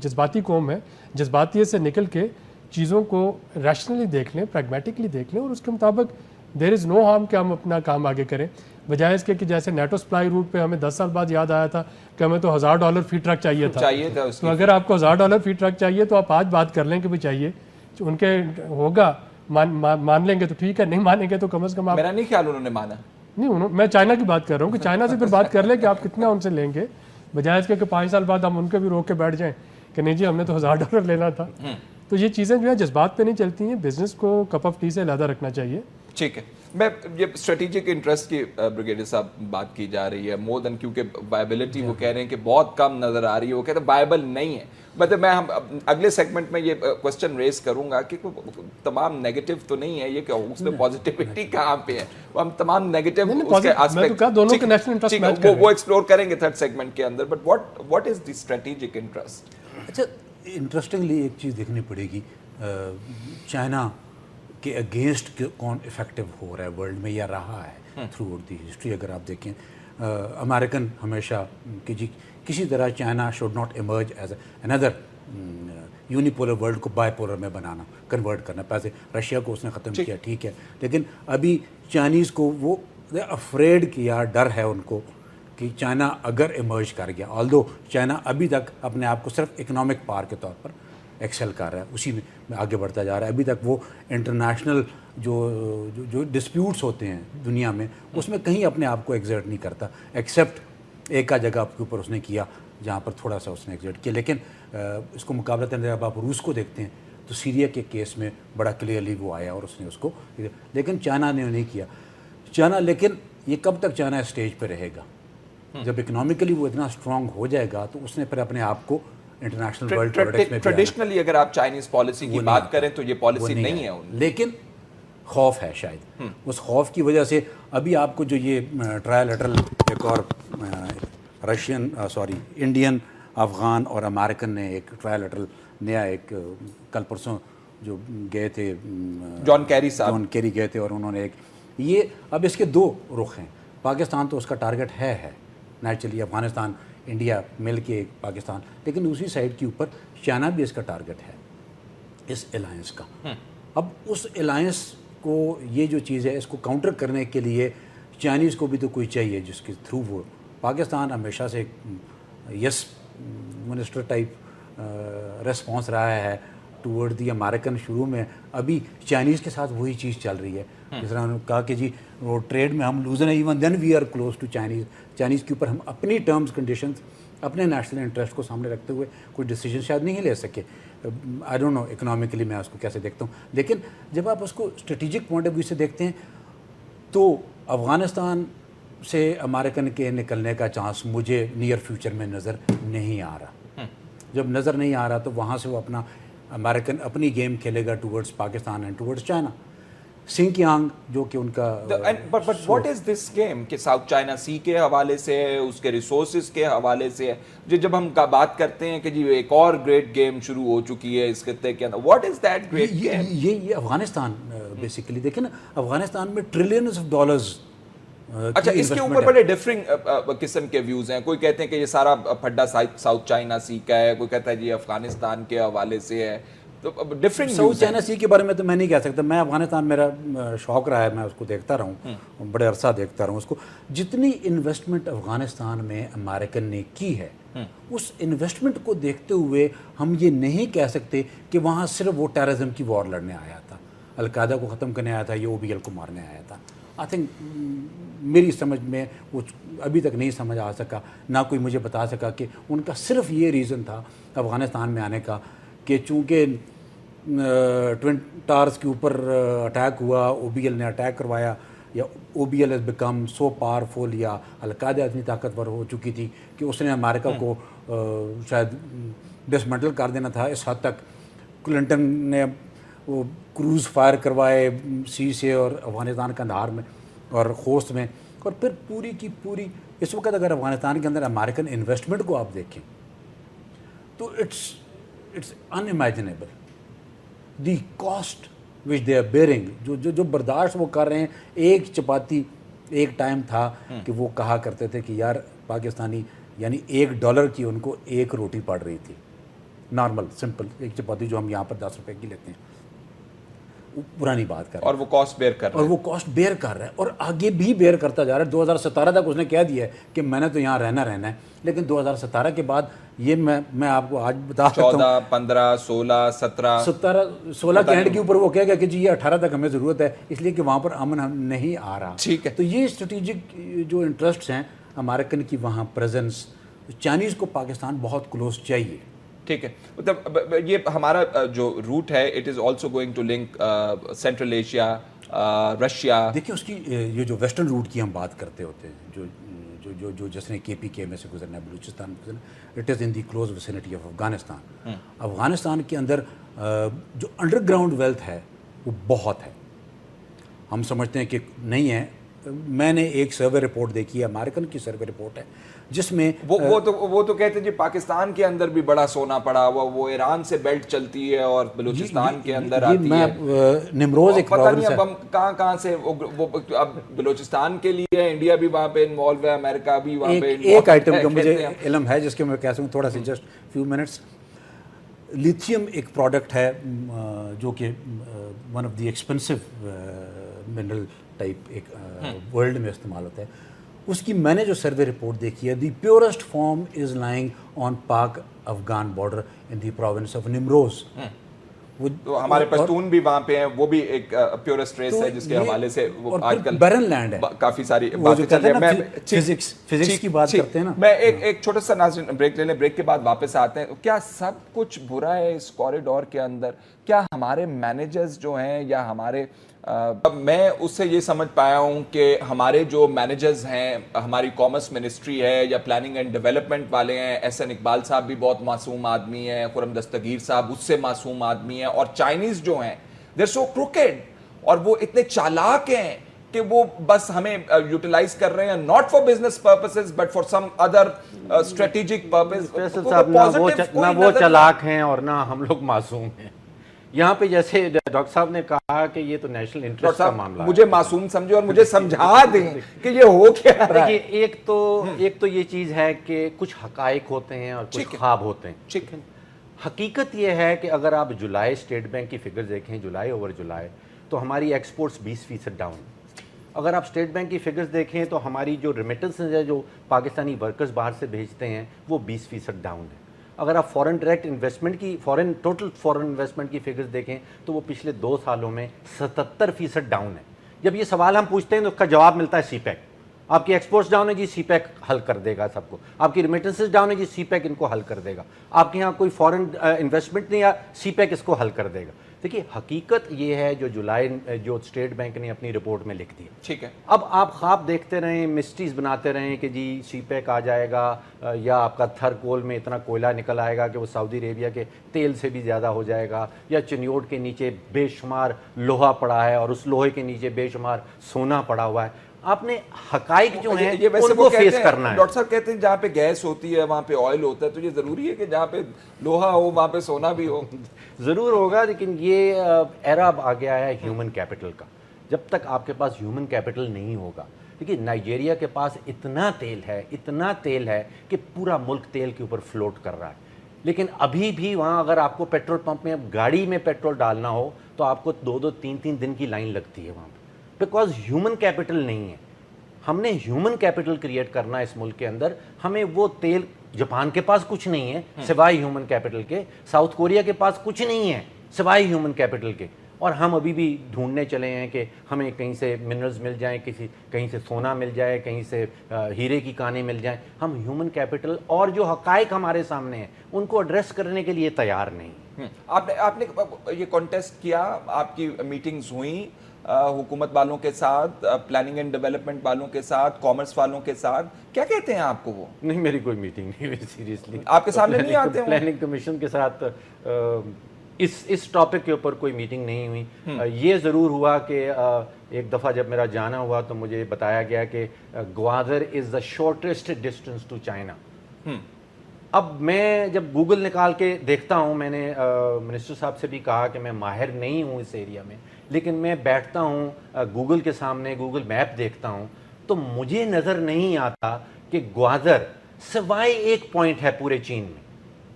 جذباتی قوم ہیں, جذباتیت سے نکل کے چیزوں کو ریشنلی دیکھ لیں, پریگمیٹکلی دیکھ لیں, اور اس کے مطابق دیر از نو ہارم کہ ہم اپنا کام آگے کریں, بجائے اس کے کہ جیسے نیٹو سپلائی روٹ پہ ہمیں 10 سال بعد یاد آیا تھا کہ ہمیں تو $1000 فی ٹرک چاہیے تھا. تو اگر آپ کو $1000 فی ٹرک چاہیے تو آپ آج بات کر لیں کہ بھی چاہیے, ان کے ہوگا مان لیں گے تو ٹھیک ہے, نہیں مانیں گے تو کم از کم آپ, میرا نہیں خیال انہوں نے مانا نہیں. میں چائنا کی بات کر رہا ہوں کہ چائنا سے پھر بات کر لیں کہ آپ کتنا ان سے لیں گے, بجائے اس کے کہ 5 سال بعد ہم ان کے بھی روک کے بیٹھ جائیں کہ نہیں جی ہم نے تو $1000 لینا تھا. تو یہ چیزیں جو ہے جذبات پہ نہیں چلتی ہیں, بزنس کو کپ آف ٹی سے علیحدہ رکھنا چاہیے. ٹھیک ہے, میں یہ اسٹریٹجک انٹرسٹ کی بریگیڈیئر صاحب بات کی جا رہی ہے مور دین, کیونکہ وائبلٹی وہ کہہ رہے ہیں کہ بہت کم نظر آ رہی ہے, وہ کہتے ہیں وائبل نہیں ہے. مطلب میں اگلے سیگمنٹ میں یہ کوشچن ریز کروں گا کہ تمام نیگیٹو تو نہیں ہے یہ کہ اس میں پازیٹیوٹی کہاں پہ ہے, ہم تمام نیگیٹو اس کے آسپیکٹ وہ ایکسپلور کریں گے تھرڈ سیگمنٹ کے اندر. But what is the strategic interest? اچھا, انٹرسٹنگلی ایک چیز دیکھنی پڑے گی, چائنا کے اگینسٹ کون افیکٹو ہو رہا ہے ورلڈ میں یا رہا ہے تھرو آؤٹ دی ہسٹری. اگر آپ دیکھیں امریکن ہمیشہ کہ جی کسی طرح China should not emerge as another unipolar world کو بائی پولر میں بنانا، کنورٹ کرنا. پیسے رشیا کو اس نے ختم کیا ٹھیک ہے، لیکن ابھی چائنیز کو وہ افریڈ کیا، ڈر ہے ان کو کہ چائنا اگر ایمرج کر گیا، آلدو چائنا ابھی تک اپنے آپ کو صرف اکنامک پاور کے طور پر ایکسل کر رہا ہے، اسی میں آگے بڑھتا جا رہا ہے. ابھی تک وہ انٹرنیشنل جو ڈسپیوٹس ہوتے ہیں دنیا میں اس میں کہیں اپنے آپ کو ایگزرٹ نہیں کرتا، ایکسیپٹ ایک جگہ کے اوپر اس نے کیا جہاں پر تھوڑا سا اس نے ایگزرٹ کیا. لیکن اس کو مقابلتاً جب آپ روس کو دیکھتے ہیں تو سیریا کے کیس میں بڑا کلیئرلی وہ آیا اور اس نے اس کو، لیکن چائنا نے نہیں کیا. چائنا، لیکن یہ کب تک چائنا اسٹیج پہ رہے گا؟ جب اکنامیکلی وہ اتنا اسٹرانگ ہو جائے گا تو اس نے پھر اپنے آپ کو انٹرنیشنل ورلڈ پالیٹکس میں ٹریڈیشنلی اگر آپ چائنیز پالیسی کی بات کریں تو یہ پالیسی نہیں ہے. لیکن خوف ہے شاید، اس خوف کی وجہ سے ابھی آپ کو جو یہ ٹرائلیٹرل ایک اور انڈین، افغان اور امریکن نے ایک ٹرائلیٹرل نیا ایک کل پرسوں جو گئے تھے جان کیری گئے تھے اور انہوں نے ایک یہ اب اس کے دو رخ ہیں. پاکستان تو اس کا ٹارگٹ ہے نیچرلی، افغانستان انڈیا مل کے پاکستان، لیکن دوسری سائڈ کے اوپر چائنا بھی اس کا ٹارگٹ ہے اس الائنس کا. اب اس الائنس کو یہ جو چیز ہے اس کو کاؤنٹر کرنے کے لیے چائنیز کو بھی تو کوئی چاہیے جس کے تھرو وہ، پاکستان ہمیشہ سے یس منسٹر ٹائپ ریسپانس رہا ہے ٹورڈ دی امریکن. شروع میں ابھی چائنیز کے ساتھ وہی چیز چل رہی ہے، جس طرح انہوں نے کہا کہ جی وہ ٹریڈ میں ہم لوزر ہیں، even then we are close to Chinese کے اوپر ہم اپنی ٹرمز کنڈیشنز اپنے نیشنل انٹرسٹ کو سامنے رکھتے ہوئے کوئی ڈیسیجن شاید نہیں لے سکے. آئی ڈونٹ نو اکنامکلی میں اس کو کیسے دیکھتا ہوں، لیکن جب آپ اس کو اسٹریٹجک پوائنٹ آف ویو سے دیکھتے ہیں تو افغانستان سے امریکن کے نکلنے کا چانس مجھے نیئر فیوچر میں نظر نہیں آ رہا. جب نظر نہیں آ رہا تو وہاں سے وہ اپنا امریکن اپنی گیم کھیلے گا towards Pakistan and towards China. Xinjiang جو کہ ان کا but what is this game کہ ساؤتھ چائنا سی کے حوالے سے ہے، اس کے ریسورسز کے حوالے سے ہے. جب ہم بات کرتے ہیں کہ جی ایک اور گریٹ گیم شروع ہو چکی ہے اس خطے کے اندر، what is that great game? یہ افغانستان بیسیکلی دیکھیں نا، افغانستان میں ٹریلینز آف ڈالرز. اچھا، اس کے اوپر بڑے ڈفرنٹ قسم کے ویوز ہیں. کوئی کہتے ہیں کہ یہ سارا پھڈا ساؤتھ چائنا سی کا ہے، کوئی کہتا ہے جی افغانستان کے حوالے سے ہے. تو ڈفرنٹ ساؤتھ چائنا سی کے بارے میں تو میں نہیں کہہ سکتا. میں افغانستان میرا شوق رہا ہے، میں اس کو دیکھتا رہا ہوں، بڑے عرصہ دیکھتا رہا ہوں اس کو. جتنی انویسٹمنٹ افغانستان میں امریکن نے کی ہے، اس انویسٹمنٹ کو دیکھتے ہوئے ہم یہ نہیں کہہ سکتے کہ وہاں صرف وہ ٹیررزم کی وار لڑنے آیا تھا، القاعدہ کو ختم کرنے آیا تھا، یہ OBL کو مارنے آیا تھا. آئی تھنک میری سمجھ میں وہ ابھی تک نہیں سمجھ آ سکا، نہ کوئی مجھے بتا سکا کہ ان کا صرف یہ ریزن تھا افغانستان میں آنے کا کہ چونکہ ٹوئن ٹارز کے اوپر اٹیک ہوا، OBL نے اٹیک کروایا، یا OBL has become so powerful، یا القاعدہ اتنی طاقتور ہو چکی تھی کہ اس نے امریکہ کو شاید ڈسمنٹل کر دینا تھا. اس حد تک کلنٹن نے وہ کروز فائر کروائے سی سے اور افغانستان کندھار میں اور خوست میں، اور پھر پوری کی پوری اس وقت اگر افغانستان کے اندر امریکن انویسٹمنٹ کو آپ دیکھیں تو it's unimaginable the cost which they are bearing, جو برداشت وہ کر رہے ہیں. ایک چپاتی ایک ٹائم تھا کہ وہ کہا کرتے تھے کہ یار پاکستانی یعنی $1 کی ان کو ایک روٹی پڑ رہی تھی، نارمل سمپل ایک چپاتی جو ہم یہاں پر 10 روپے کی لیتے ہیں. وہ پرانی بات کر رہا ہے اور وہ کاسٹ بیئر کر رہا ہے، اور وہ کاسٹ بیئر کر رہا ہے اور آگے بھی بیئر کرتا جا رہا ہے. 2017 تک اس نے کہہ دیا ہے کہ میں نے تو یہاں رہنا ہے، لیکن 2017 کے بعد یہ میں آپ کو آج بتا سکتا ہوں 14 15 16 16 کے اینڈ کے اوپر وہ کہہ گیا کہ جی یہ 18 تک ہمیں ضرورت ہے، اس لیے کہ وہاں پر امن نہیں آ رہا. ٹھیک ہے. تو یہ اسٹریٹجک جو انٹرسٹس ہیں امریکن کی وہاں پریزنس، چائنیز کو پاکستان بہت کلوز چاہیے. ٹھیک ہے. مطلب یہ ہمارا جو روٹ ہے it is also going to link central Asia, Russia. دیکھیں اس کی یہ جو ویسٹرن روٹ کی ہم بات کرتے ہوتے ہیں، جو جس نے KPK میں سے گزرنا ہے، بلوچستان میں گزرنا ہے، it is in the close vicinity of Afghanistan. Afghanistan کے اندر جو انڈر گراؤنڈ ویلتھ ہے وہ بہت ہے. ہم سمجھتے ہیں کہ نہیں ہے، میں نے ایک سروے رپورٹ دیکھی ہے, امریکن کی سروے رپورٹ ہے, جس میں وہ تو کہتے ہیں جی پاکستان کے اندر بھی بڑا سونا پڑا ہوا, وہ ایران سے بیلٹ چلتی ہے اور بلوچستان کے اندر آتی ہے. نمروز ایک پتہ نہیں پروونس ہے, اب ہم کہاں سے اب بلوچستان کے لیے انڈیا بھی وہاں پہ انوالو ہے, امریکہ بھی وہاں پہ ایک آئٹم کا مجھے علم ہے جس کے میں کہہ سکوں تھوڑا سا جسٹ فیو منٹس. لیتھیم ایک پروڈکٹ ہے جو کہ one of the expensive mineral type ایک ورلڈ میں استعمال ہوتا ہے. اس کی میں نے جو سروے رپورٹ دیکھی ہے, the purest form is lying on Pak Afghan border in the province of Nimroz. تو ہمارے پشتون بھی وہاں پہ ہیں, وہ بھی ایک پیورسٹ ریس ہے جس کے حوالے سے وہ آج کل بیرن لینڈ ہے, کافی ساری وہ جو باتیں چل کہتے ہیں رہی نا ہیں. فزکس کی بات کرتے ہیں نا. میں ایک چھوٹا سا ناظرین بریک لے لیں, بریک کے بعد واپس آتے ہیں. کیا سب کچھ برا ہے اس کوریڈور کے اندر؟ کیا ہمارے مینیجرز جو ہیں یا ہمارے میں اس سے یہ سمجھ پایا ہوں کہ ہمارے جو مینیجرز ہیں, ہماری کامرس منسٹری ہے یا پلاننگ اینڈ ڈیولپمنٹ والے ہیں, احسن اقبال صاحب بھی بہت معصوم آدمی ہیں, خرم دستگیر صاحب اس سے معصوم آدمی ہیں, اور چائنیز جو ہیں دیر سو کروکیڈ اور وہ اتنے چالاک ہیں کہ وہ بس ہمیں یوٹیلائز کر رہے ہیں, not for business purposes but for some other strategic purpose. نہ وہ چالاک ہیں اور نہ ہم لوگ معصوم ہیں. یہاں پہ جیسے ڈاکٹر صاحب نے کہا کہ یہ تو نیشنل انٹرسٹ کا معاملہ ہے, مجھے معصوم سمجھے اور مجھے سمجھا دیں کہ یہ ہو کیا رہا ہے. دیکھیے ایک تو یہ چیز ہے کہ کچھ حقائق ہوتے ہیں اور کچھ خواب ہوتے ہیں. حقیقت یہ ہے کہ اگر آپ جولائی اسٹیٹ بینک کی فگر دیکھیں, جولائی اوور جولائی, تو ہماری ایکسپورٹس 20% ڈاؤن. اگر آپ اسٹیٹ بینک کی فگرز دیکھیں تو ہماری جو ریمیٹنسز ہے جو پاکستانی ورکرز باہر سے بھیجتے ہیں وہ 20% ڈاؤن ہے. اگر آپ فورن ڈائریکٹ انویسٹمنٹ کی ٹوٹل فورن انویسٹمنٹ کی فگرز دیکھیں تو وہ پچھلے 2 سالوں میں 77% ڈاؤن ہے. جب یہ سوال ہم پوچھتے ہیں تو اس کا جواب ملتا ہے سی پیک. آپ کی ایکسپورٹس ڈاؤن ہے جی, سی پیک حل کر دے گا سب کو. آپ کی ریمیٹنسز ڈاؤن ہے جی, سی پیک ان کو حل کر دے گا. آپ کے یہاں کوئی فورن انویسٹمنٹ نہیں, سی پیک اس کو حل کر دے گا. دیکھیے حقیقت یہ ہے جو اسٹیٹ بینک نے اپنی رپورٹ میں لکھ دی. ٹھیک ہے, اب آپ خواب دیکھتے رہیں, مسٹریز بناتے رہیں کہ جی سی پیک آ جائے گا, یا آپ کا تھر کول میں اتنا کوئلہ نکل آئے گا کہ وہ سعودی عربیہ کے تیل سے بھی زیادہ ہو جائے گا, یا چنیوٹ کے نیچے بے شمار لوہا پڑا ہے اور اس لوہے کے نیچے بے شمار سونا پڑا ہوا ہے. آپ نے حقائق جو ہیں ان کو فیس کرنا ہے. ڈاکٹر صاحب کہتے ہیں جہاں پہ گیس ہوتی ہے وہاں پہ آئل ہوتا ہے, تو یہ ضروری ہے کہ جہاں پہ لوہا ہو وہاں پہ سونا بھی ہو؟ ضرور ہوگا, لیکن یہ ایرا اب آ گیا ہے ہیومن کیپٹل کا. جب تک آپ کے پاس ہیومن کیپٹل نہیں ہوگا, دیکھیے نائجیریا کے پاس اتنا تیل ہے کہ پورا ملک تیل کے اوپر فلوٹ کر رہا ہے, لیکن ابھی بھی وہاں اگر آپ کو پیٹرول پمپ میں گاڑی میں پیٹرول ڈالنا ہو تو آپ کو 2-3 دن کی لائن لگتی ہے وہاں پہ, بیکاز ہیومن کیپٹل نہیں ہے. ہم نے ہیومن کیپٹل کریٹ کرنا ہے اس ملک کے اندر. ہمیں وہ تیل, جاپان کے پاس کچھ نہیں ہے سوائے ہیومن کیپٹل کے, ساؤتھ کوریا کے پاس کچھ نہیں ہے سوائے ہیومن کیپٹل کے, اور ہم ابھی بھی ڈھونڈنے چلے ہیں کہ ہمیں کہیں سے منرلز مل جائیں, کہیں سے سونا مل جائے, کہیں سے ہیرے کی کانیں مل جائیں. ہم ہیومن کیپٹل اور جو حقائق ہمارے سامنے ہیں ان کو ایڈریس کرنے کے لیے تیار نہیں. آپ نے یہ کانٹیسٹ کیا, آپ کی میٹنگز ہوئیں حکومت والوں کے ساتھ, پلاننگ اینڈ ڈیولپمنٹ والوں کے ساتھ, کامرس والوں کے ساتھ, کیا کہتے ہیں آپ کو وہ؟ نہیں, میری کوئی میٹنگ نہیں ہوئی سیریسلی. آپ کے سامنے نہیں آتے؟ پلاننگ کمیشن کے ساتھ اس ٹاپک کے اوپر کوئی میٹنگ نہیں ہوئی. یہ ضرور ہوا کہ ایک دفعہ جب میرا جانا ہوا تو مجھے بتایا گیا کہ Gwadar is the shortest distance to China. اب میں جب گوگل نکال کے دیکھتا ہوں, میں نے منسٹر صاحب سے بھی کہا کہ میں ماہر نہیں ہوں اس ایریا میں, لیکن میں بیٹھتا ہوں گوگل کے سامنے, گوگل میپ دیکھتا ہوں, تو مجھے نظر نہیں آتا کہ گوادر سوائے ایک پوائنٹ ہے پورے چین میں,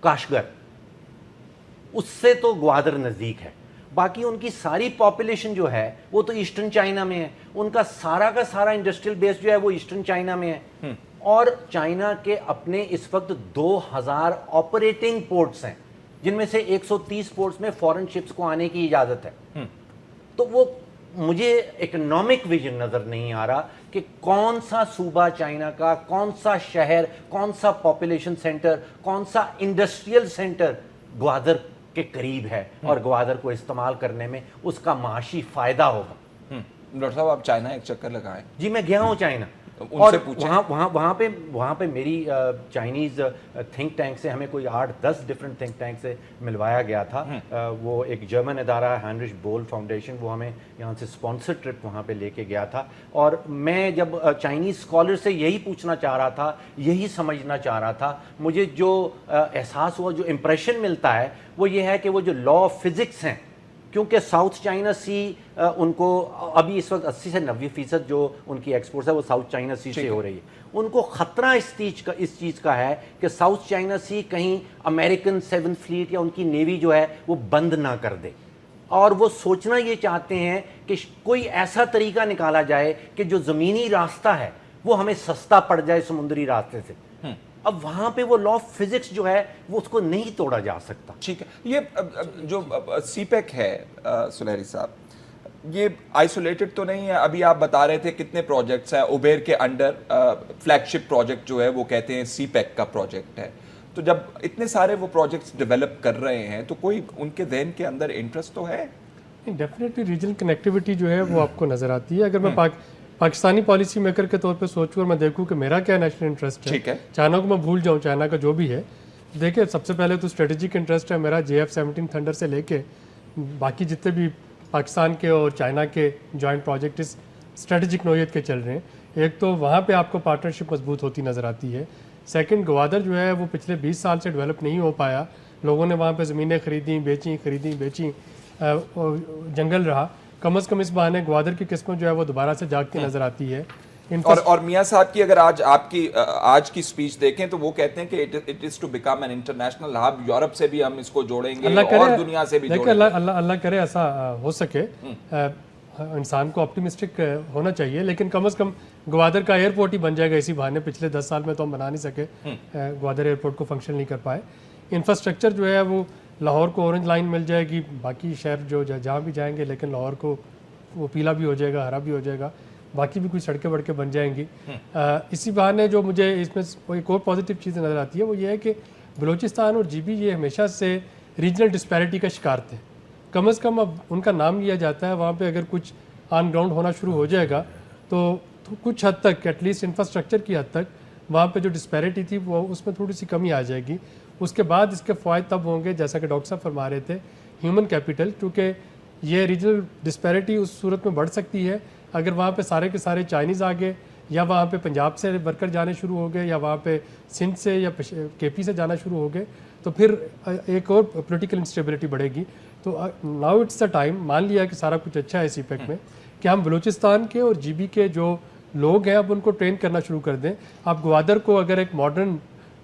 کاشگر, اس سے تو گوادر نزدیک ہے. باقی ان کی ساری پاپولیشن جو ہے وہ تو ایسٹرن چائنا میں ہے. ان کا سارا انڈسٹریل بیس جو ہے وہ ایسٹرن چائنا میں ہے. اور چائنا کے اپنے اس وقت 2000 آپریٹنگ پورٹس ہیں, جن میں سے 130 پورٹس میں فورن شپس کو آنے کی اجازت ہے. تو وہ مجھے اکنامک ویژن نظر نہیں آ رہا کہ کون سا صوبہ چائنا کا, کون سا شہر, کون سا پاپولیشن سینٹر, کون سا انڈسٹریل سینٹر گوادر کے قریب ہے اور گوادر کو استعمال کرنے میں اس کا معاشی فائدہ ہوگا. ڈاکٹر صاحب آپ چائنا ایک چکر لگائیں. جی میں گیا ہوں چائنا, उनसे पूछें। वहाँ पे मेरी चाइनीज़ थिंक टैंक से हमें कोई 8-10 डिफरेंट थिंक टैंक से मिलवाया गया था। वो एक जर्मन इदारा हाइनरिच बोल फाउंडेशन, वो हमें यहाँ से स्पॉन्सर ट्रिप वहाँ पे लेके गया था। और मैं जब चाइनीज़ स्कॉलर से यही पूछना चाह रहा था, यही समझना चाह रहा था, मुझे जो एहसास हुआ, जो इम्प्रेशन मिलता है वो ये है कि वो जो लॉ ऑफ फिज़िक्स हैं, क्योंकि साउथ चाइना सी उनको अभी इस वक्त 80 से 90% जो उनकी एक्सपोर्ट्स है वो साउथ चाइना सी से हो रही है। उनको ख़तरा इस चीज़ का है कि साउथ चाइना सी कहीं अमेरिकन 7th फ्लीट या उनकी नेवी जो है वो बंद ना कर दे, और वो सोचना ये चाहते हैं कि कोई ऐसा तरीका निकाला जाए कि जो ज़मीनी रास्ता है वो हमें सस्ता पड़ जाए समुद्री रास्ते से। अब वहाँ पे वो लॉ ऑफ फिजिक्स जो है वो उसको नहीं तोड़ा जा सकता। ठीक है, ये जो सीपेक है सुलहरी साहब, ये आइसोलेटेड तो नहीं है। अभी आप बता रहे थे कितने प्रोजेक्ट्स हैं उबेर के अंडर, फ्लैगशिप प्रोजेक्ट जो है वो कहते हैं सीपेक का प्रोजेक्ट है। तो जब इतने सारे वो प्रोजेक्ट्स डेवलप कर रहे हैं तो कोई उनके ज़हन के अंदर इंटरेस्ट तो है? डेफिनेटली रीजनल कनेक्टिविटी जो है वो आपको नज़र आती है। अगर मैं पाकिस्तानी पॉलिसी मेकर के तौर पे सोचूं और मैं देखूं कि मेरा क्या नेशनल इंटरेस्ट है, चाइना को मैं भूल जाऊं, चाइना का जो भी है, देखिए सबसे पहले तो स्ट्रेटेजिक इंटरेस्ट है मेरा JF-17 थंडर से लेके बाकी जितने भी पाकिस्तान के और चाइना के जॉइंट प्रोजेक्ट इस स्ट्रेटेजिक नोयत के चल रहे हैं। एक तो वहाँ पे आपको पार्टनरशिप मजबूत होती नज़र आती है। सेकंड, गवादर जो है वो पिछले 20 साल से डेवलप नहीं हो पाया। लोगों ने वहाँ पे ज़मीनें खरीदी बेची, जंगल रहा। कम अज़ कम इस बहाने ग्वादर की किस्मत जो है वो दोबारा से जाग के नज़र आती है। और मियाँ साहब की अगर आज की स्पीच देखें तो वो कहते हैं कि it is to become an international hub, Europe से भी हम इसको जोड़ेंगे और दुनिया से भी जोड़ेंगे। अल्लाह करे ऐसा हो सके। इंसान को ऑप्टिमिस्टिक होना चाहिए, लेकिन कम अज़ कम ग्वादर का एयरपोर्ट ही बन जाएगा इसी बहाने। पिछले 10 साल में तो हम बना नहीं सके, ग्वादर एयरपोर्ट को फंक्शन नहीं कर पाए। इंफ्रास्ट्रक्चर जो है वो लाहौर को ऑरेंज लाइन मिल जाएगी, बाकी शहर जो जहाँ भी जाएंगे, लेकिन लाहौर को वो पीला भी हो जाएगा, हरा भी हो जाएगा, बाकी भी कुछ सड़कें वड़कें बन जाएंगी। इसी बहाने जो मुझे इसमें एक और पॉजिटिव चीज़ नज़र आती है वो ये है कि बलूचिस्तान और GB ये हमेशा से रीजनल डिस्पैरिटी का शिकार थे। कम अज़ कम अब उनका नाम लिया जाता है, वहाँ पे अगर कुछ ऑन ग्राउंड होना शुरू हो जाएगा तो कुछ हद तक, एटलीस्ट इंफ्रास्ट्रक्चर की हद तक, वहाँ पे जो डिस्पैरिटी थी वो उसमें थोड़ी सी कमी आ जाएगी। उसके बाद इसके फ़ायदे तब होंगे, जैसा कि डॉक्टर साहब फरमा रहे थे, ह्यूमन कैपिटल, क्योंकि ये रीजनल डिस्पैरिटी उस सूरत में बढ़ सकती है अगर वहाँ पे सारे के सारे चाइनीज़ आ गए, या वहाँ पे पंजाब से वर्कर जाने शुरू हो गए, या वहाँ पे सिंध से या KP से जाना शुरू हो गए, तो फिर एक और पॉलिटिकल इंस्टेबिलिटी बढ़ेगी। तो नाउ इट्स द टाइम, मान लिया कि सारा कुछ अच्छा है सीपेक में, कि हम बलूचिस्तान के और GB के जो लोग हैं अब उनको ट्रेन करना शुरू कर दें। आप ग्वादर को अगर एक modern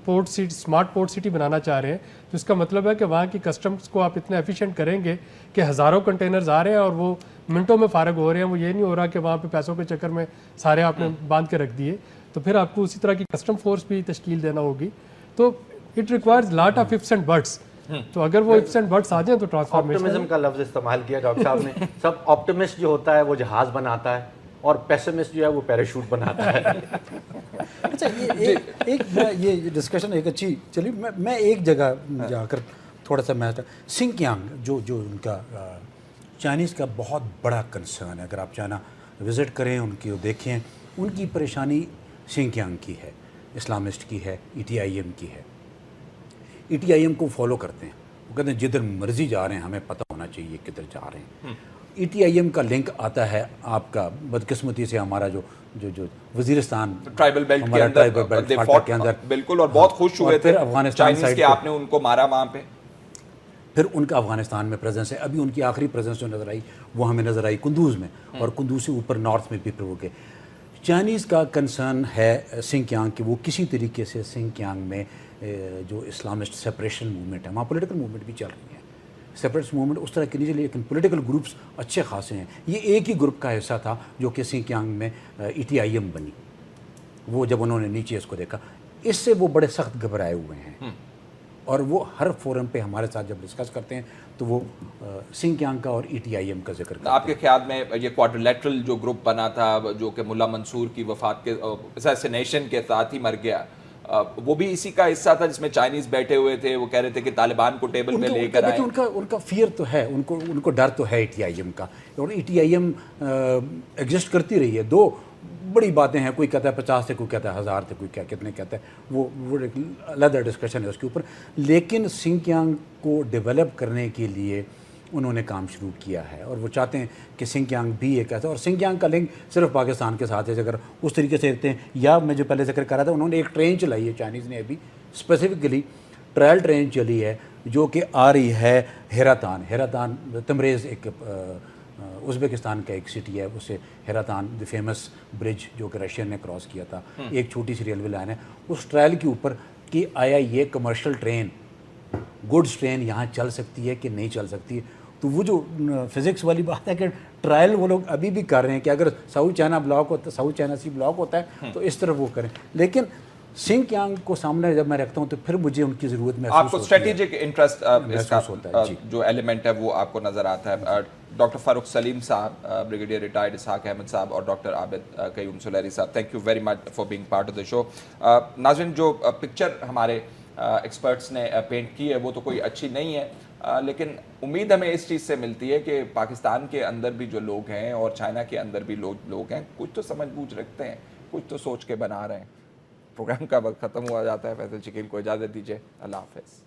port city, smart port city बनाना चाह रहे हैं तो इसका मतलब है कि वहाँ की कस्टम्स को आप इतना एफिशिएंट करेंगे कि हज़ारों कंटेनर्स आ रहे हैं और वो मिनटों में फारग हो रहे हैं। वो ये नहीं हो रहा कि वहाँ पे पैसों के चक्कर में सारे आपने बांध के रख दिए। तो फिर आपको उसी तरह की कस्टम फोर्स भी तश्कील देना होगी। तो it requires lot of ifs and buts. तो अगर वो इफ्स एंड बट्स आ जाए तो ट्रांसफॉर्मेशन। ऑप्टिमिज्म का लफ्ज़ इस्तेमाल किया डॉक्टर साहब ने। सब ऑप्टिमिस्ट जो होता है वो जहाज़ बनाता है और पेसिमिस्ट जो है वो पैराशूट बनाता है। अच्छा, ये डिस्कशन एक अच्छी चली। मैं एक जगह जाकर थोड़ा सा मैं सिंकियांग जो उनका चाइनीज़ का बहुत बड़ा कंसर्न है। अगर आप चाइना विज़िट करें, उनकी देखें, उनकी परेशानी सिंकियांग की है, इस्लामिस्ट की है, ETIM की है। ETIM को फॉलो करते हैं, वो कहते हैं जिधर मर्जी जा रहे हैं हमें पता होना चाहिए किधर जा रहे हैं। ETIM का लिंक आता है आपका, बदकिस्मती से हमारा जो वजीरिस्तान ट्राइबल बेल्ट के अंदर बिल्कुल, और बहुत खुश हुए थे चाइनीज़ के आपने उनको मारा वहाँ पे। फिर उनका अफगानिस्तान में प्रेजेंस है। अभी उनकी आखिरी प्रेजेंस जो नज़र आई वो हमें नज़र आई कुंदूज़ में, और कुंदूज़ से ऊपर नॉर्थ में भी फिर वो गए। चाइनीज़ का कंसर्न है सिंकियांग कि वो किसी तरीके से सिंकियांग में जो इस्लामिस्ट सेपरेशन मूवमेंट है, वहाँ पॉलिटिकल मूवमेंट भी चल रही है, सेपरेटिस्ट मूवमेंट उस तरह की नहीं चली, लेकिन पॉलिटिकल ग्रुप्स अच्छे खासे हैं। ये एक ही ग्रुप का हिस्सा था जो कि सिंकियांग में ETIM बनी। वो जब उन्होंने नीचे इसको देखा, इससे वो बड़े सख्त घबराए हुए हैं, और वो हर फोरम पे हमारे साथ जब डिस्कस करते हैं तो वो सिंकियांग का और ETIM का जिक्र करते हैं। आपके ख्याल में ये क्वाड्रिलेटरल जो ग्रुप बना था, जो कि मुल्ला मंसूर की वफात के असैसिनेशन के साथ ही मर गया, वो भी इसी का हिस्सा था जिसमें चाइनीज बैठे हुए थे? वो कह रहे थे कि तालिबान को टेबल पे लेकर आए। उनका फियर तो है, उनको डर तो है ETIM का, और ETIM एग्जिस्ट करती रही है। दो بڑی باتیں ہیں, کوئی کہتا ہے 50 تھے, کوئی کہتا ہے 1000 تھے, کوئی کیا کتنے کہتا ہے, وہ ایک علیحدہ ڈسکشن ہے اس کے اوپر. لیکن سنکیانگ کو ڈیولپ کرنے کے لیے انہوں نے کام شروع کیا ہے, اور وہ چاہتے ہیں کہ سنکیانگ بھی ایک ایسا, اور سنکیانگ کا لنک صرف پاکستان کے ساتھ ہے. اگر اس طریقے سے دیکھتے ہیں, یا میں جو پہلے ذکر کر رہا تھا, انہوں نے ایک ٹرین چلائی ہے چائنیز نے, ابھی اسپیسیفکلی ٹرائل ٹرین چلی ہے جو کہ آ رہی ہے ہیراتان تمریز, ایک ازبکستان کا ایک سٹی ہے, اس سے ہیراتان دی فیمس برج جو کہ رشین نے کراس کیا تھا, ایک چھوٹی سی ریلوے لائن ہے اس ٹرائل کے اوپر کہ آیا یہ کمرشل ٹرین, گڈس ٹرین یہاں چل سکتی ہے کہ نہیں چل سکتی. تو وہ جو فزکس والی بات ہے کہ ٹرائل وہ لوگ ابھی بھی کر رہے ہیں کہ اگر ساؤتھ چائنا بلاک ہوتا ہے, ساؤتھ چائنا سی بلاک ہوتا ہے تو اس طرف وہ کریں. لیکن سنکیانگ کو سامنے جب میں رکھتا ہوں تو پھر مجھے ان کی ضرورت محسوس آپ کو اسٹریٹجک انٹرسٹ اس کا جو ایلیمنٹ ہے وہ آپ کو نظر آتا ہے. ڈاکٹر فاروق سلیم صاحب, بریگیڈیئر ریٹائرڈ اسحاق احمد صاحب, اور doctor Abid Qayyum Suleri sahab, thank you very much for being part of the show. ناظرین, جو پکچر ہمارے ایکسپرٹس نے پینٹ کی ہے وہ تو کوئی اچھی نہیں ہے, لیکن امید ہمیں اس چیز سے ملتی ہے کہ پاکستان کے اندر بھی جو لوگ ہیں اور چائنا کے اندر بھی لوگ ہیں, کچھ تو سمجھ بوجھ رکھتے ہیں, کچھ تو سوچ کے بنا رہے ہیں. پروگرام کا وقت ختم ہوا جاتا ہے. فیصل شکیل کو اجازت دیجیے, اللہ حافظ.